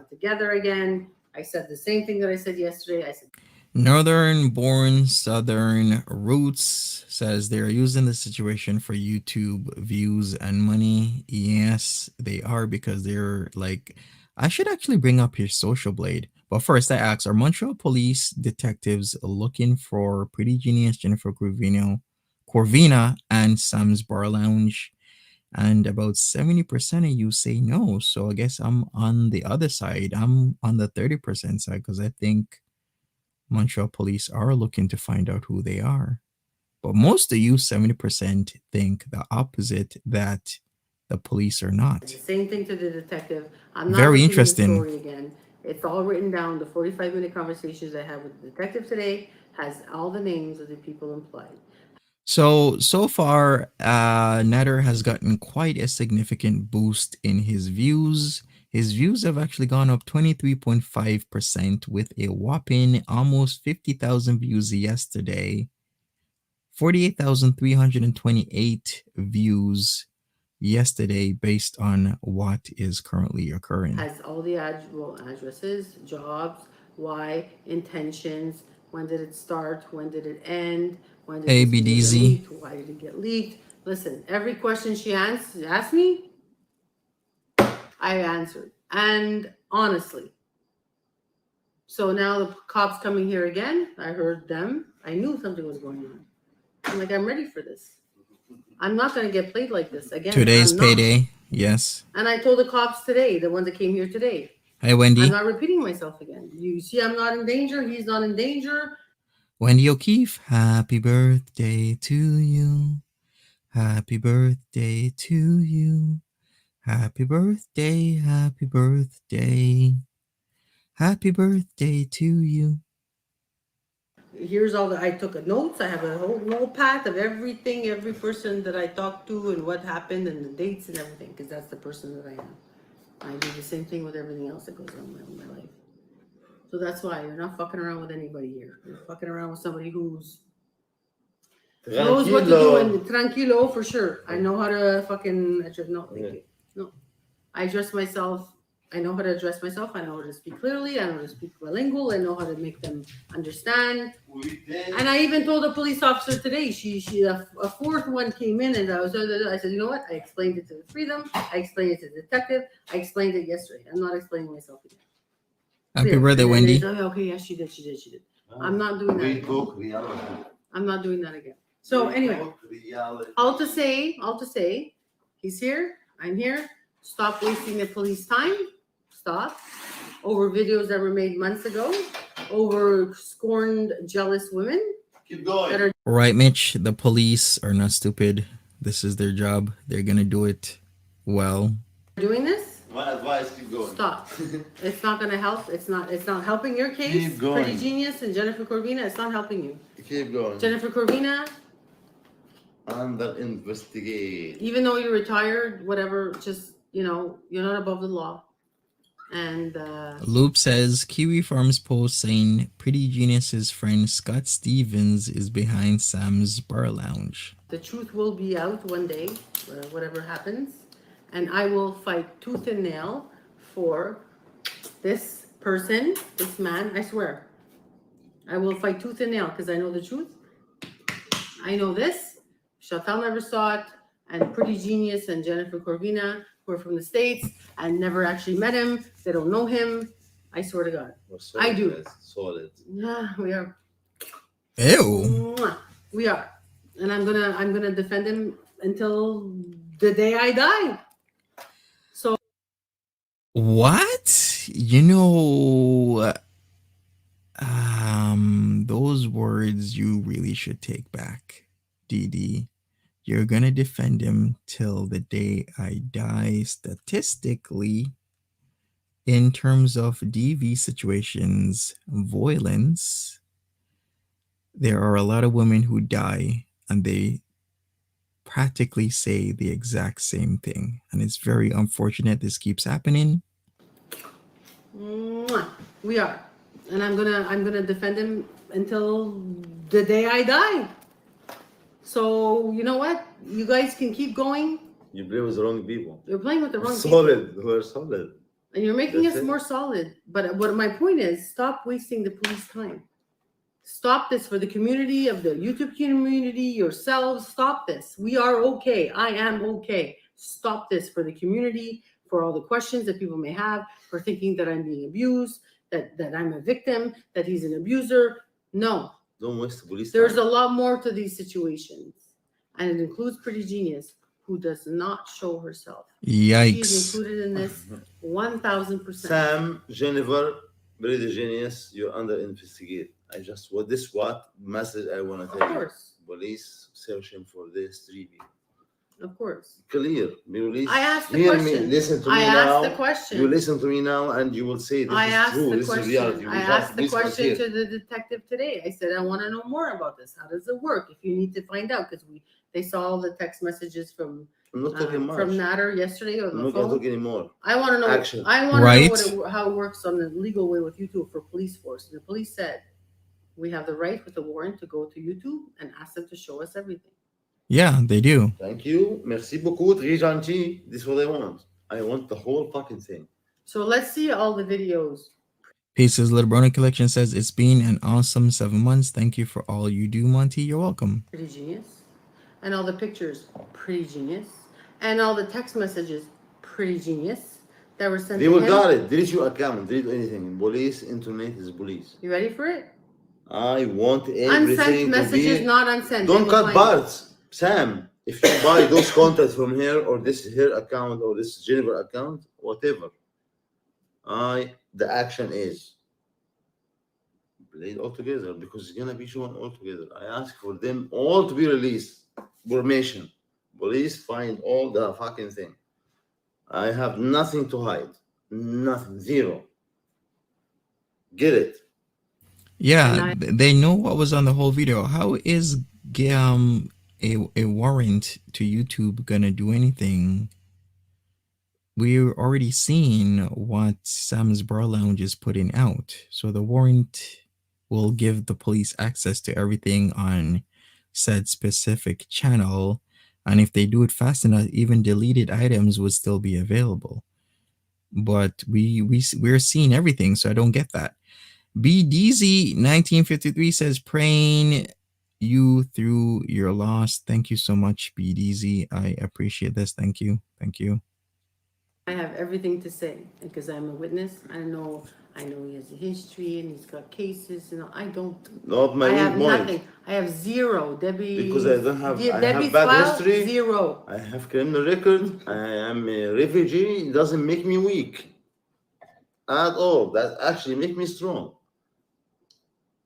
together again. I said the same thing that I said yesterday. I said Northern born Southern roots says they're using the situation for YouTube views and money. Yes, they are, because they're like, I should actually bring up your social blade. But first I ask, are Montreal police detectives looking for Pretty Genius, Jennifer Corvina, and Sam's Bar Lounge? And about 70% of you say no. So I guess I'm on the other side. I'm on the 30% side, because I think Montreal police are looking to find out who they are. But most of you, 70%, think the opposite, that the police are not. Same thing to the detective. I'm not very interesting. The story again. It's all written down. The 45-minute conversations I had with the detective today has all the names of the people implied. So far, Nader has gotten quite a significant boost in his views. His views have actually gone up 23.5% with a whopping almost 50,000 views yesterday. 48,328 views yesterday based on what is currently occurring. Has all the addresses, jobs, why, intentions, when did it start, when did it end, when did it get leaked, why did it get leaked. Listen, every question she asked me, I answered, and honestly. So now the cops coming here again, I heard them, I knew something was going on. I'm like, I'm ready for this. I'm not going to get played like this again. Today's payday, yes. And I told the cops today, the ones that came here today. Hey, Wendy. I'm not repeating myself again. You see, I'm not in danger. He's not in danger. Wendy O'Keefe, happy birthday to you. Happy birthday to you. Happy birthday, happy birthday. Happy birthday to you. Here's all I took notes. I have a whole notepad of everything, every person that I talked to and what happened and the dates and everything, because that's the person that I am. I do the same thing with everything else that goes on in my life. So that's why you're not fucking around with anybody here. You're fucking around with somebody who's knows what to do, and tranquilo for sure. I know how to fucking no, thank you. No. I dress myself I know how to address myself. I know how to speak clearly. I know how to speak bilingual. I know how to make them understand. And I even told a police officer today, a fourth one came in and I said, you know what? I explained it to the freedom. I explained it to the detective. I explained it yesterday. I'm not explaining myself again. Happy birthday, Wendy. Okay, yeah, she did. I'm not doing that. We talk reality. I'm not doing that again. So anyway, all to say, he's here. I'm here. Stop wasting the police time. Stop. Over videos that were made months ago. Over scorned, jealous women. Keep going. That are Right, Mitch. The police are not stupid. This is their job. They're gonna do it well. doing this. My advice: keep going. Stop. It's not gonna help. It's not helping your case. Keep going. Pretty Genius and Jennifer Corvina. It's not helping you. Keep going. Jennifer Corvina, Under investigate. even though you're retired, whatever, just you're not above the law. And Loop says Kiwi Farms post saying Pretty Genius's friend Scott Stevens is behind Sam's Bar Lounge. the truth will be out one day, whatever happens, and I will fight tooth and nail for this person, this man. I swear, I will fight tooth and nail because I know the truth. I know this. Chantel never saw it, and Pretty Genius and Jennifer Corvina, who are from the States and never actually met him. They don't know him. I swear to God. I do. Guys. Solid. Yeah, we are. Ew. Mwah. We are. And I'm gonna defend him until the day I die. So What? Those words you really should take back, Didi. You're gonna defend him till the day I die. Statistically, in terms of DV situations, violence, there are a lot of women who die and they practically say the exact same thing. And it's very unfortunate this keeps happening. mwah, we are. And I'm gonna defend him until the day I die. So you know what? You guys can keep going. You play with the wrong people. You're playing with the wrong people. Solid. We're solid. And you're making That's us it. more solid. But what my point is, stop wasting the police time. Stop this for the community of the YouTube community, yourselves. Stop this. We are okay. I am okay. Stop this for the community, for all the questions that people may have, for thinking that I'm being abused, that I'm a victim, that he's an abuser. No, Don't waste the police there's time. a lot more to these situations. And it includes Pretty Genius, who does not show herself. She's Yikes. included in this 1,000%. Sam, Jennifer, Pretty Genius, you're under investigate. What message I want to Of tell you. course, Police searching for this 3B. of course. Clear. Police. I asked the Hear question. me. Listen to I me asked now. the question. You listen to me now, and you will say this I is asked true. the This is question. reality. I asked the question to the detective today. I said, I want to know more about this. How does it work? If you need to find out, because they saw all the text messages from I'm not talking much. Nader yesterday on I'm the not gonna phone. talk anymore. I want to know. Action. I want Right. to know how it works on the legal way with YouTube for police force. And the police said we have the right with the warrant to go to YouTube and ask them to show us everything. Yeah, they do. Thank you. Merci beaucoup. Très gentil. This is what I want. I want the whole fucking thing. So let's see all the videos. Pieces Little Brownie Collection says it's been an awesome 7 months. Thank you for all you do, Monty. You're welcome. Pretty Genius. And all the pictures, Pretty Genius. And all the text messages, Pretty Genius, that were sent They to will him. got it. Delete your account. Delete anything. Police, internet is police. You ready for it? I want Unsent everything to messages, be. not unsent. Don't They will cut find parts. Sam, if you buy those contacts from here or this here account or this Jennifer account, whatever, the action is play it all together because it's gonna be shown all together. I ask for them all to be released. Formation. Police find all the fucking thing. I have nothing to hide. Nothing. Zero. Get it. Yeah, they know what was on the whole video. How is a warrant to YouTube gonna do anything? We're already seeing what Sam's Bar Lounge is putting out. So the warrant will give the police access to everything on said specific channel. And if they do it fast enough, even deleted items would still be available. but we're seeing everything, so I don't get that. BDZ 1953 says praying you through your loss. Thank you so much, BDZ. I appreciate this. Thank you. Thank you. I have everything to say because I'm a witness. I know he has a history and he's got cases. I don't. Not my I weak have point. nothing. I have zero. Debbie. Because I don't have. I Debbie's have bad file, history. Zero. I have criminal record. I am a refugee. It doesn't make me weak at all. That actually makes me strong.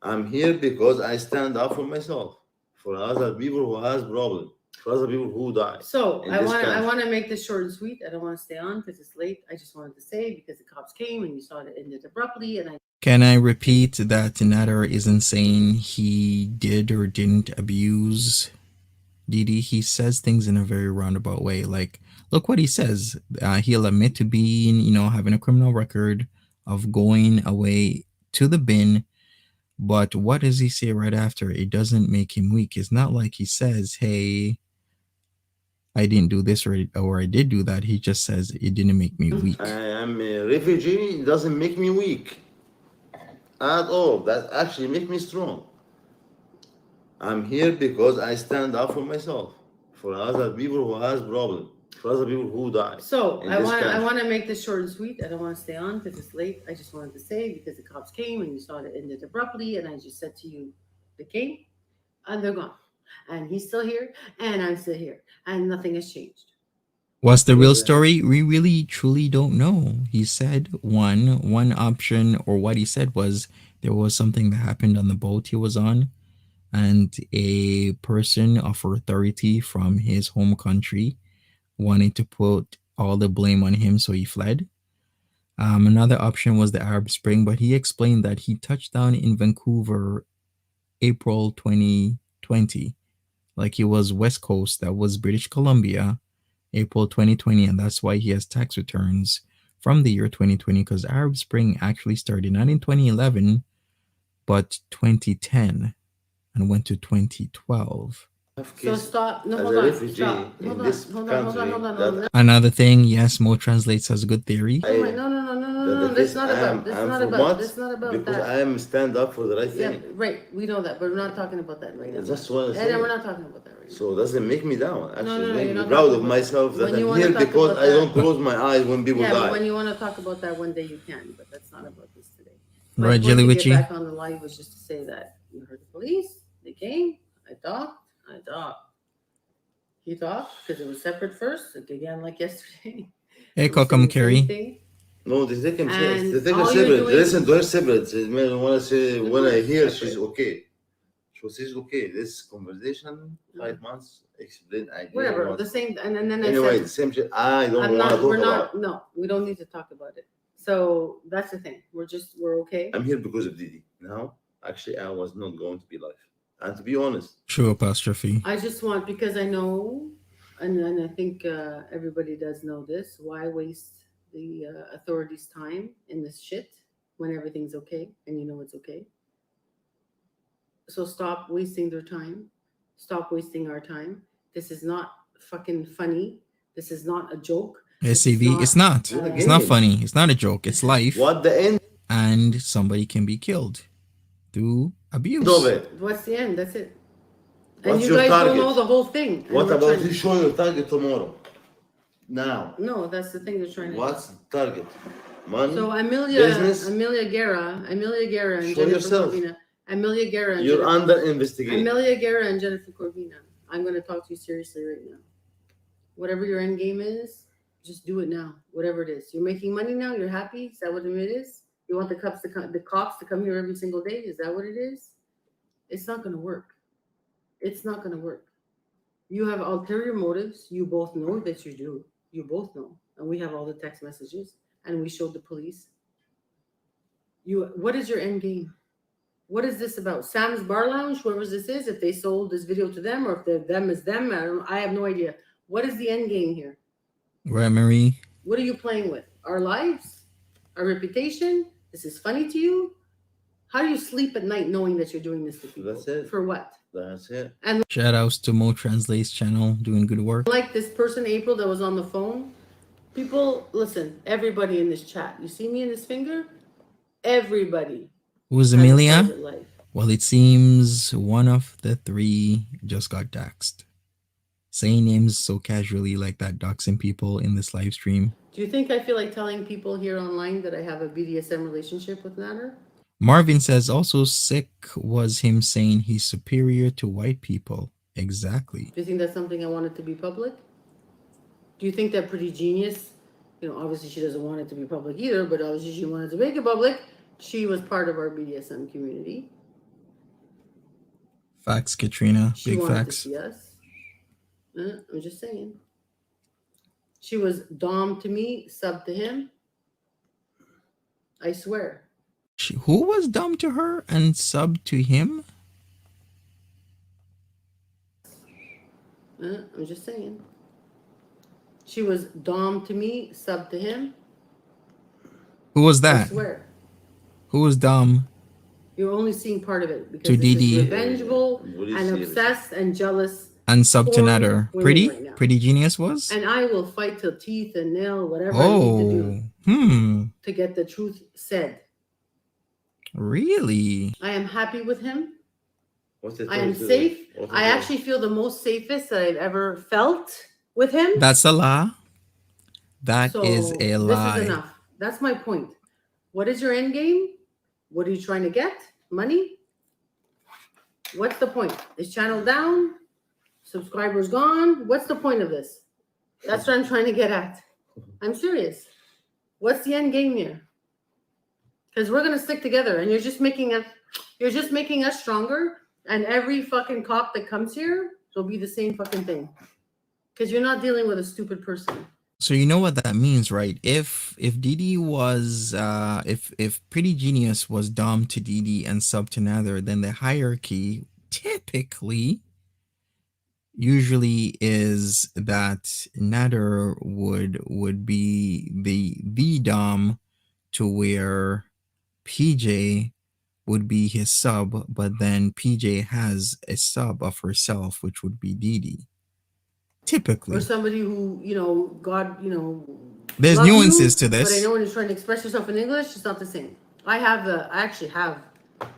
I'm here because I stand up for myself, for other people who has problem, for other people who die. So in I this want country. to make this short and sweet. I don't want to stay on because it's late. I just wanted to say because the cops came and you saw it ended abruptly, and I. Can I repeat that Nader isn't saying he did or didn't abuse Didi? He says things in a very roundabout way. Like, look what he says. He'll admit to being, having a criminal record, of going away to the bin. But what does he say right after? It doesn't make him weak. It's not like he says, hey, I didn't do this or I did do that. He just says it didn't make me weak. I am a refugee. It doesn't make me weak at all. That actually makes me strong. I'm here because I stand up for myself, for other people who has problem, for other people who die. So in I this want country. to make this short and sweet. I don't want to stay on because it's late. I just wanted to say because the cops came and you saw it ended abruptly, and I just said to you, they came and they're gone, and he's still here and I'm still here, and nothing has changed. What's the real story? We really truly don't know. He said one option, or what he said was there was something that happened on the boat he was on, and a person of authority from his home country wanted to put all the blame on him, so he fled. Another option was the Arab Spring, but he explained that he touched down in Vancouver April 2020. Like, he was West Coast, that was British Columbia, April 2020, and that's why he has tax returns from the year 2020, because Arab Spring actually started not in 2011, but 2010 and went to 2012. So stop. No, as hold a on. refugee Stop. in Hold on. this Hold on. country, Hold on. Hold on. that Another thing, yes, Mo Translates has a good theory. No. That's not about. That's not about. That's not about because that. I am stand up for the right Yeah, thing. right. We know that, but we're not talking about that right now. That's what I'm And saying. we're not talking about that right now. So it doesn't make me down. Actually, No, it makes you're me not proud talking of about myself that. that When you I'm wanna here talk because about I don't that- close my eyes when people Yeah, die. but when you want to talk about that one day, you can. But that's not about this today. Right, My point Jelly to Witchy? get back on the live was just to say that you heard the police. They came. I talked. He talked because it was separate first. Again, like yesterday. Hey, It was Kokum saying the same Kerry. thing. No, they take him And they take her all you're separate. doing- Listen to her separate. When I say Of when I course, hear separate. she's okay. So she's okay. This conversation, 5 months, explain idea. Whatever. what- The same. And then Anyway, I the said, same shit. I don't I'm want to not. talk We're about. not. No, we don't need to talk about it. So that's the thing. We're okay. I'm here because of Didi. Now, actually, I was not going to be live. And to be honest, True apostrophe. I just want, because I know, and I think everybody does know this, why waste the authorities' time in this shit when everything's okay and you know it's okay? So stop wasting their time. Stop wasting our time. This is not fucking funny. This is not a joke. SCV, it's not. It's not funny. It's not a joke. It's life. what the end And somebody can be killed through abuse. of it? What's the end? That's it. And What's you your guys target? don't know the whole thing. And What we're about trying- you show your target tomorrow? Now, No, that's the thing they're trying to do. what's the target? Money? So Amelia Business? Guerra, and Show Jennifer yourself. Corvina. Amelia Guerra and You're Jennifer, under investigation. Amelia Guerra and Jennifer Corvina. I'm going to talk to you seriously right now. Whatever your end game is, just do it now. Whatever it is, you're making money now. You're happy. Is that what it is? You want the cops to come here every single day? Is that what it is? It's not going to work. It's not going to work. You have ulterior motives. You both know that you do. You both know, and we have all the text messages, and we showed the police. What is your end game? What is this about? Sam's Bar Lounge, whoever this is, if they sold this video to them, or if them is them, I have no idea. What is the end game here? Right, Marie? What are you playing with? Our lives? Our reputation? This is funny to you? How do you sleep at night knowing that you're doing this to people? That's it. For what? That's it. Shout outs to Mo Translates channel, doing good work. Like this person, April, that was on the phone, People, listen, everybody in this chat, you see me in this finger? Everybody Who's has a Amelia? private life. Well, it seems one of the three just got doxxed. Saying names so casually like that, doxing people in this live stream. Do you think I feel like telling people here online that I have a BDSM relationship with Nader? Marvin says also sick was him saying he's superior to white people. Exactly. Do you think that's something I wanted to be public? Do you think that Pretty Genius, you know, obviously she doesn't want it to be public either, but obviously she wanted to make it public. She was part of our BDSM community. Facts, Katrina. She Big wanted facts. to see us. I'm just saying. She was dom to me, sub to him. I swear. Who was dumb to her and sub to him? I'm just saying. She was dom to me, sub to him. Who was I that? swear. Who was dumb? You're only seeing part of it because To this is Didi. revengeful Really and serious. obsessed and jealous. And sub to Porn Nader. women Pretty? right now. Pretty Genius was? And I will fight till teeth and nail whatever I need to do Oh, to get the truth said. really? I am happy with him. What's it I am told you? safe. What I is it? actually feel the most safest that I've ever felt with him. That's a lie. That So is a this lie. is enough. That's my point. What is your end game? What are you trying to get? Money? What's the point? Is channel down? Subscribers gone? What's the point of this? That's what I'm trying to get at. I'm serious. What's the end game here? Because we're gonna stick together, and you're just making us stronger. And every fucking cop that comes here will be the same fucking thing. Because you're not dealing with a stupid person. So you know what that means, right? If Didi was if Pretty Genius was dom to Didi and sub to Nader, then the hierarchy typically usually is that Nader would be the dom to where PJ would be his sub, but then PJ has a sub of herself, which would be Didi. Typically. Or somebody who, you know, God, you know, There's love nuances to you, this. But I know when you're trying to express yourself in English, it's not the same. I actually have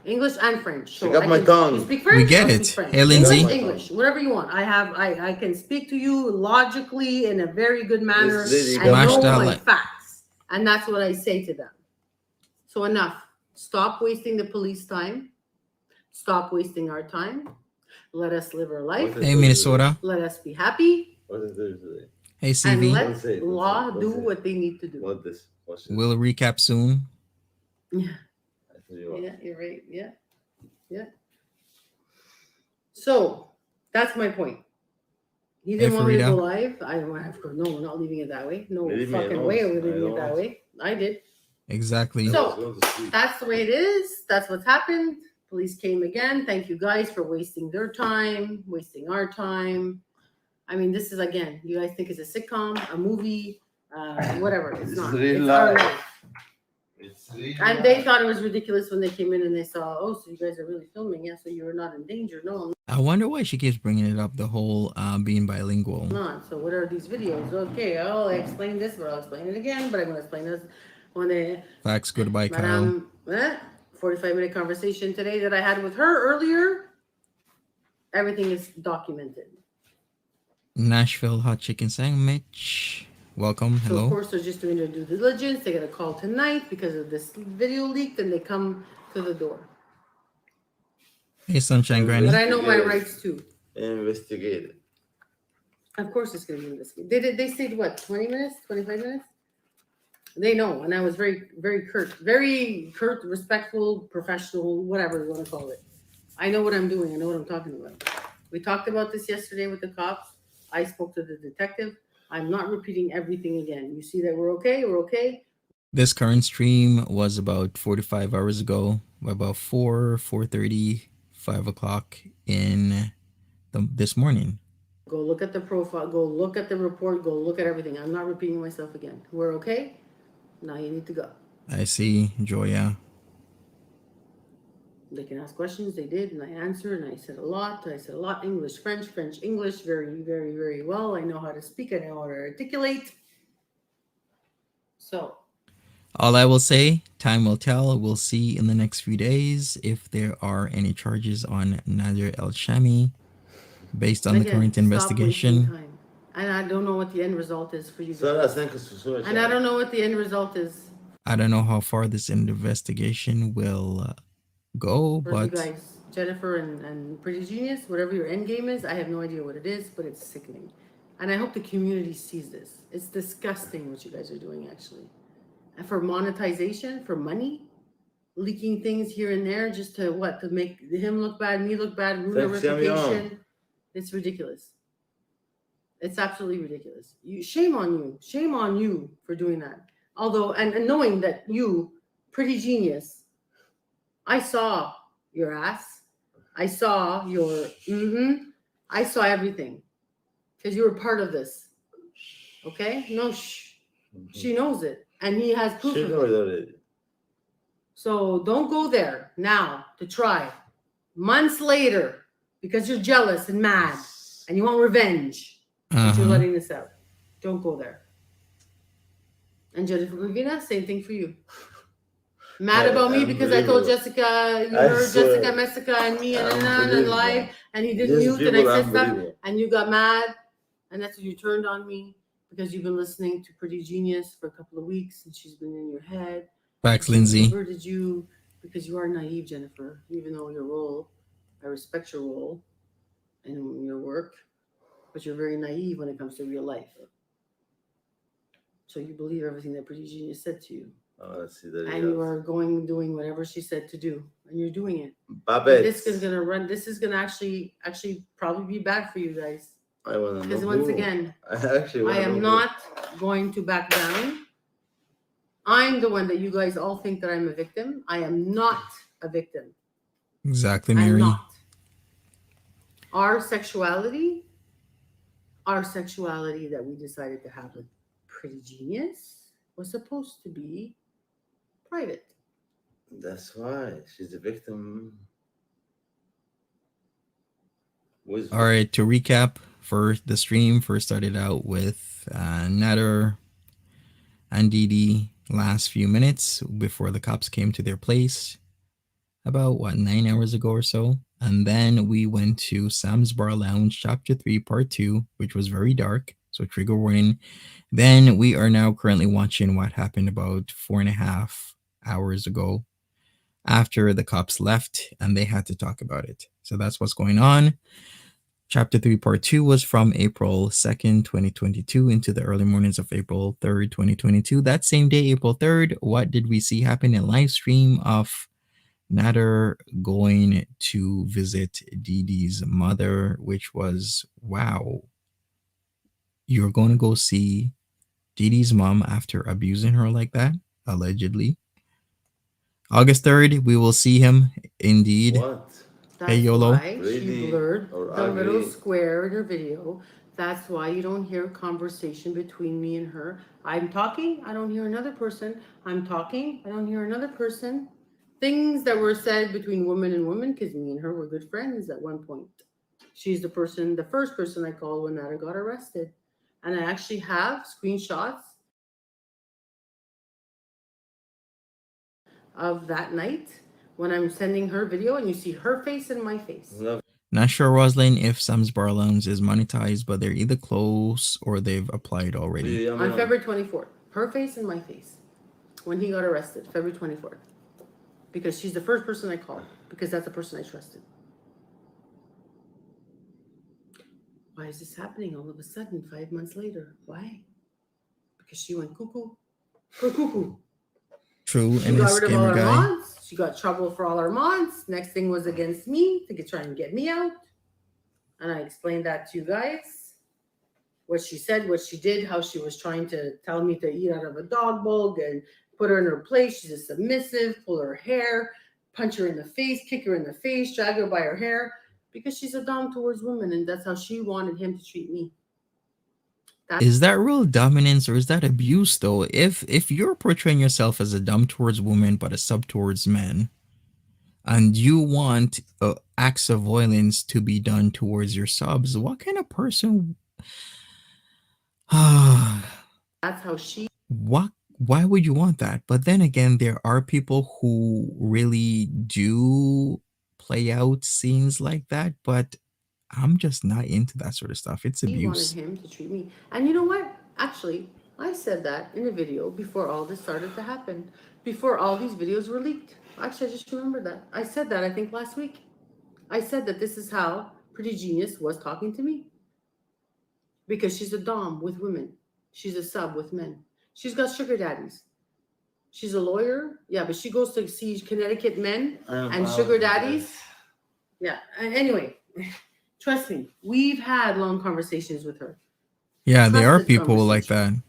English and French. Pick up I my can- tongue. You speak French? We get I'll it. speak French. Hey, Lindsay. English, whatever you want. I can speak to you logically in a very good manner This lady and got- know Mashallah. my facts. And that's what I say to them. So enough. Stop wasting the police time. Stop wasting our time. Let us live our life. What is Hey, it? Minnesota. Let us be happy. What is there today? Hey, And CV. let Don't say it, don't law say it, do don't say it. what they need to do. What this? What's it? We'll recap soon. Yeah. I tell you what. Yeah, you're right. Yeah. Yeah. So that's my point. He didn't Hey, want me to Farida. go live. I don't want to. No, we're not leaving it that way. No Leave me fucking alone. way are we I leaving it don't that want. way. I did. Exactly. So- I was going to sleep. That's the way it is. That's what's happened. Police came again. Thank you guys for wasting their time, wasting our time. I mean, this is again, you guys think it's a sitcom, a movie, whatever. It's This not. is real It's our life. life. It's really And they thought it was ridiculous when they came in and they saw, oh, so you guys are really filming. Yeah, so you're not in danger. No, I wonder why she keeps bringing it up, the whole being bilingual. I'm not. So what are these videos? Okay, I explained this, but I'll explain it again. But I'm going to explain this when they, Facts. Goodbye, Kyle. 45-minute conversation today that I had with her earlier. Everything is documented. Nashville hot chicken sandwich. Welcome. So of Hello. course they're just doing their due diligence. They get a call tonight because of this video leak. Then they come to the door. Hey, Sunshine Granny. But I know my Yes. rights too. Investigate it. Of course it's going to be investigated. They stayed what, 20 minutes, 25 minutes? They know, and I was very curt, respectful, professional, whatever you want to call it. I know what I'm doing. I know what I'm talking about. We talked about this yesterday with the cops. I spoke to the detective. I'm not repeating everything again. You see that we're okay? We're okay. This current stream was about 45 hours ago, about 4:30, 5 o'clock in this morning. Go look at the profile. Go look at the report. Go look at everything. I'm not repeating myself again. We're okay. Now you need to go. I see, Joya. They can ask questions. They did, and I answered, and I said a lot. English, French, English, very, very, very well. I know how to speak. I know how to articulate. So All I will say, time will tell. We'll see in the next few days if there are any charges on Nader Elshamy based on the again, current stop wasting investigation. time. And I don't know what the end result is for you Sarah, guys. thank you so much. And I don't know what the end result is I don't know how far this investigation will go, for you but guys. Jennifer and Pretty Genius, whatever your end game is, I have no idea what it is, but it's sickening. And I hope the community sees this. It's disgusting what you guys are doing, actually. And for monetization, for money, leaking things here and there just to what? To make him look bad, me look bad, ruin our Thanks, Yami On. reputation. It's ridiculous. It's absolutely ridiculous. Shame on you for doing that. Although, and knowing that you, Pretty Genius, I saw your ass. I saw your I saw everything. Because you were part of this. Okay? No, she knows it. And he has proof She of knows it. already. So don't go there now to try. Months later, because you're jealous and mad and you want revenge, that you're letting this out. Don't go there. And Jennifer Gravina, same thing for you. Mad about me because I told Jessica, you heard Jessica, Messica, and me and live, and he did mute, and I said stuff, and you got mad, and that's when you turned on me because you've been listening to Pretty Genius for a couple of weeks, and she's been in your head. Facts, Lindsay. Converted you because you are naive, Jennifer. Even though your role, I respect your role and your work, but you're very naive when it comes to real life. So you believe everything that Pretty Genius said to you. Oh, let's see that. And you are doing whatever she said to do, and you're doing it. Babette. This is gonna actually probably be bad for you guys. I want to know. Because once again, I am not going to back down. I'm the one that you guys all think that I'm a victim. I am not a victim. Exactly, I'm Mary. not. Our sexuality that we decided to have with Pretty Genius was supposed to be private. That's why she's a victim. All right, to recap, for the stream first started out with Nader and Didi last few minutes before the cops came to their place about 9 hours ago or so. And then we went to Sam's Bar Lounge, Chapter 3, Part 2, which was very dark. So trigger warning. Then we are now currently watching what happened about 4.5 hours ago after the cops left and they had to talk about it. So that's what's going on. Chapter 3, Part 2 was from April 2nd, 2022 into the early mornings of April 3rd, 2022. That same day, April 3rd, what did we see happen in live stream of Nader going to visit Didi's mother, which was, wow, you're going to go see Didi's mom after abusing her like that, allegedly. August 3rd, we will see him indeed. What? That's hey, YOLO. why she blurred the little square in her video. That's why you don't hear conversation between me and her. I'm talking, I don't hear another person. I'm talking, I don't hear another person. Things that were said between woman and woman, because me and her were good friends at one point. She's the first person I called when Nader got arrested. And I actually have screenshots of that night when I'm sending her video and you see her face and my face. Not sure, Roslyn, if Sam's Bar Lounge is monetized, but they're either close or they've applied already. On February 24th, her face and my face when he got arrested, February 24th. Because she's the first person I called, because that's the person I trusted. Why is this happening all of a sudden 5 months later? Why? Because she went cuckoo. For cuckoo. True, She and got this rid of all scammer our guy. mods. She got trouble for all our mods. Next thing was against me to try and get me out. And I explained that to you guys. What she said, what she did, how she was trying to tell me to eat out of a dog bowl and put her in her place. She's a submissive, pull her hair, punch her in the face, kick her in the face, drag her by her hair, because she's a dom towards women, and that's how she wanted him to treat me. Is that real dominance or is that abuse, though? If you're portraying yourself as a dom towards women but a sub towards men, and you want acts of violence to be done towards your subs, what kind of person? That's how she. What why would you want that? But then again, there are people who really do play out scenes like that, but I'm just not into that sort of stuff. It's He wanted abuse. him to treat me. And you know what? Actually, I said that in a video before all this started to happen, before all these videos were leaked. Actually, I just remembered that. I said that, I think, last week. I said that this is how Pretty Genius was talking to me. Because she's a dom with women. She's a sub with men. She's got sugar daddies. She's a lawyer. Yeah, but she goes to see Connecticut men and sugar daddies. Yeah. Anyway, trust me, we've had long conversations with her. Yeah, there are Trusted people like that. conversations.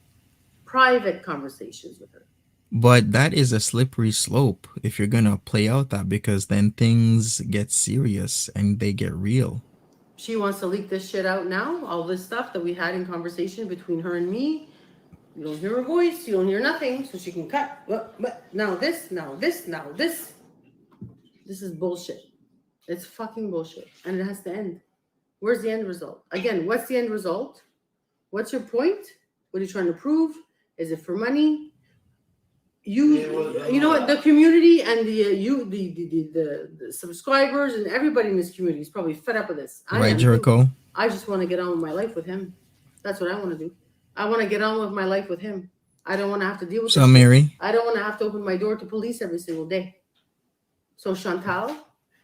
Private conversations with her. But that is a slippery slope if you're gonna play out that, because then things get serious and they get real. She wants to leak this shit out now. All this stuff that we had in conversation between her and me. You don't hear her voice. You don't hear nothing. So she can cut. But now this, now this, now this. This is bullshit. It's fucking bullshit. And it has to end. Where's the end result? Again, what's the end result? What's your point? What are you trying to prove? Is it for money? You know what? The community and the subscribers and everybody in this community is probably fed up with this. Right, am too. Jericho? I just want to get on with my life with him. That's what I want to do. I want to get on with my life with him. I don't want to have to deal with So, this shit. Mary? I don't want to have to open my door to police every single day. So Chantal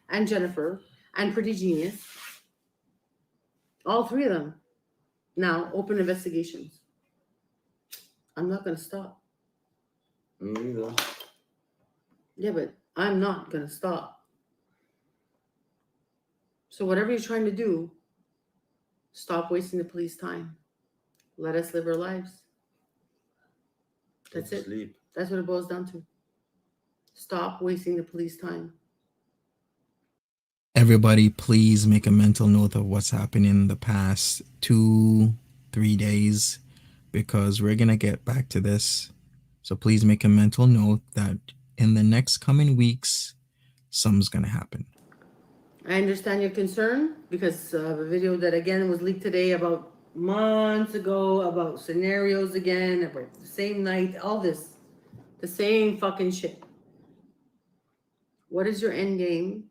and Jennifer and Pretty Genius, all three of them, now open investigations. I'm not going to stop. Me neither. Yeah, but I'm not going to stop. So whatever you're trying to do, stop wasting the police time. Let us live our lives. That's Go to it. Sleep. That's what it boils down to. Stop wasting the police time. Everybody, please make a mental note of what's happened in the past 2-3 days, because we're going to get back to this. So please make a mental note that in the next coming weeks, something's going to happen. I understand your concern because of a video that again was leaked today about months ago about scenarios again, about the same night, all this, the same fucking shit. What is your end game?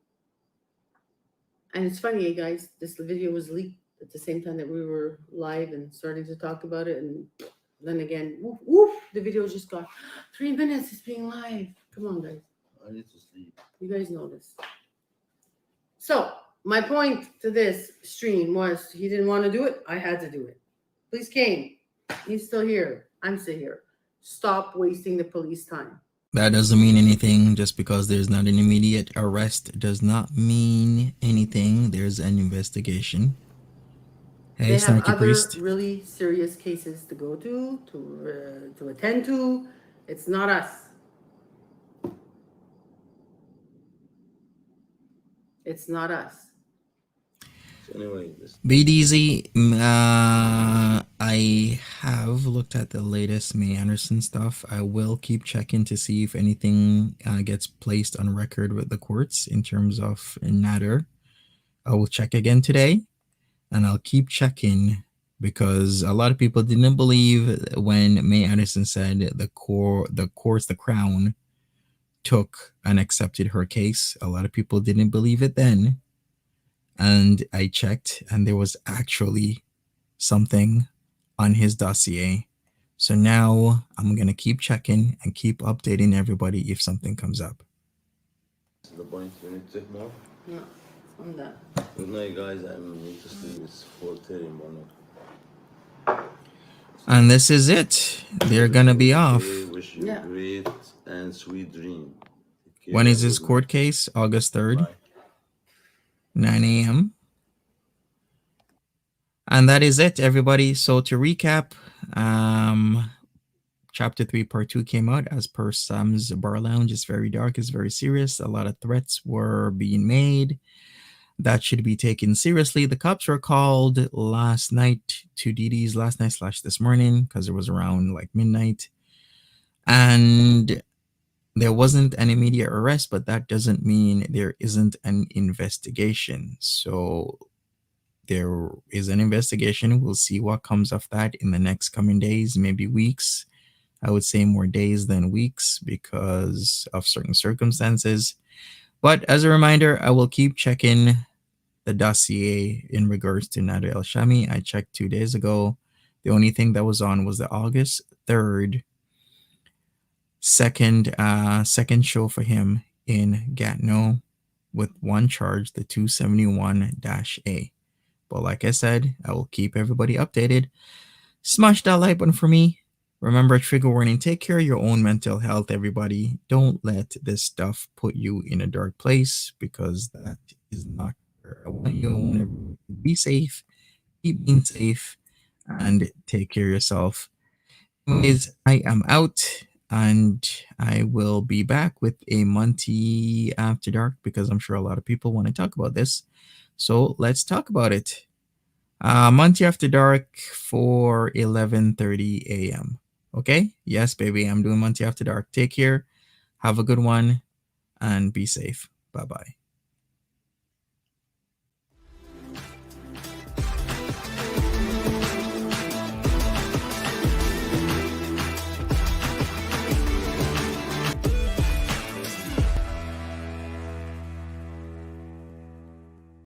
And it's funny, guys, this video was leaked at the same time that we were live and starting to talk about it. And then again, woof, the video just got 3 minutes. It's being live. Come on, guys. I need to sleep. You guys know this. So my point to this stream was he didn't want to do it. I had to do it. Police came. He's still here. I'm still here. Stop wasting the police time. That doesn't mean anything. Just because there's not an immediate arrest does not mean anything. There's an investigation. Hey, They have Snarky other Priest. really serious cases to go to attend to. It's not us. It's not us. So anyway, this BDZ, I have looked at the latest May Anderson stuff. I will keep checking to see if anything gets placed on record with the courts in terms of Nader. I will check again today, and I'll keep checking because a lot of people didn't believe when May Anderson said the Crown took and accepted her case. A lot of people didn't believe it then. And I checked, and there was actually something on his dossier. So now I'm going to keep checking and keep updating everybody if something comes up. is the point. You need to take more. No, I'm done. Good night, guys. I need to sleep. It's 4:30 morning. And this is it. They're going to be off. Okay, wish you Yeah. great and sweet dream. Take care. When is his Good court night. case? August 3rd, Bye. 9 a.m. And that is it, everybody. So to recap, Chapter 3, Part 2 came out as per Sam's Bar Lounge. It's very dark. It's very serious. A lot of threats were being made. That should be taken seriously. The cops were called last night to Didi's last night / this morning because it was around like midnight. And there wasn't an immediate arrest, but that doesn't mean there isn't an investigation. So there is an investigation. We'll see what comes of that in the next coming days, maybe weeks. I would say more days than weeks because of certain circumstances. But as a reminder, I will keep checking the dossier in regards to Nader Elshamy. I checked 2 days ago. The only thing that was on was the August 3rd second show for him in Gatineau with one charge, the 271-A. But like I said, I will keep everybody updated. Smash that like button for me. Remember, trigger warning, take care of your own mental health, everybody. Don't let this stuff put you in a dark place because that is not fair. I want you to be safe, keep being safe, and take care of yourself. Anyways, I am out and I will be back with a Monty After Dark because I'm sure a lot of people want to talk about this. So let's talk about it. Monty After Dark for 11:30 a.m. Okay? Yes, baby, I'm doing Monty After Dark. Take care. Have a good one and be safe. Bye-bye.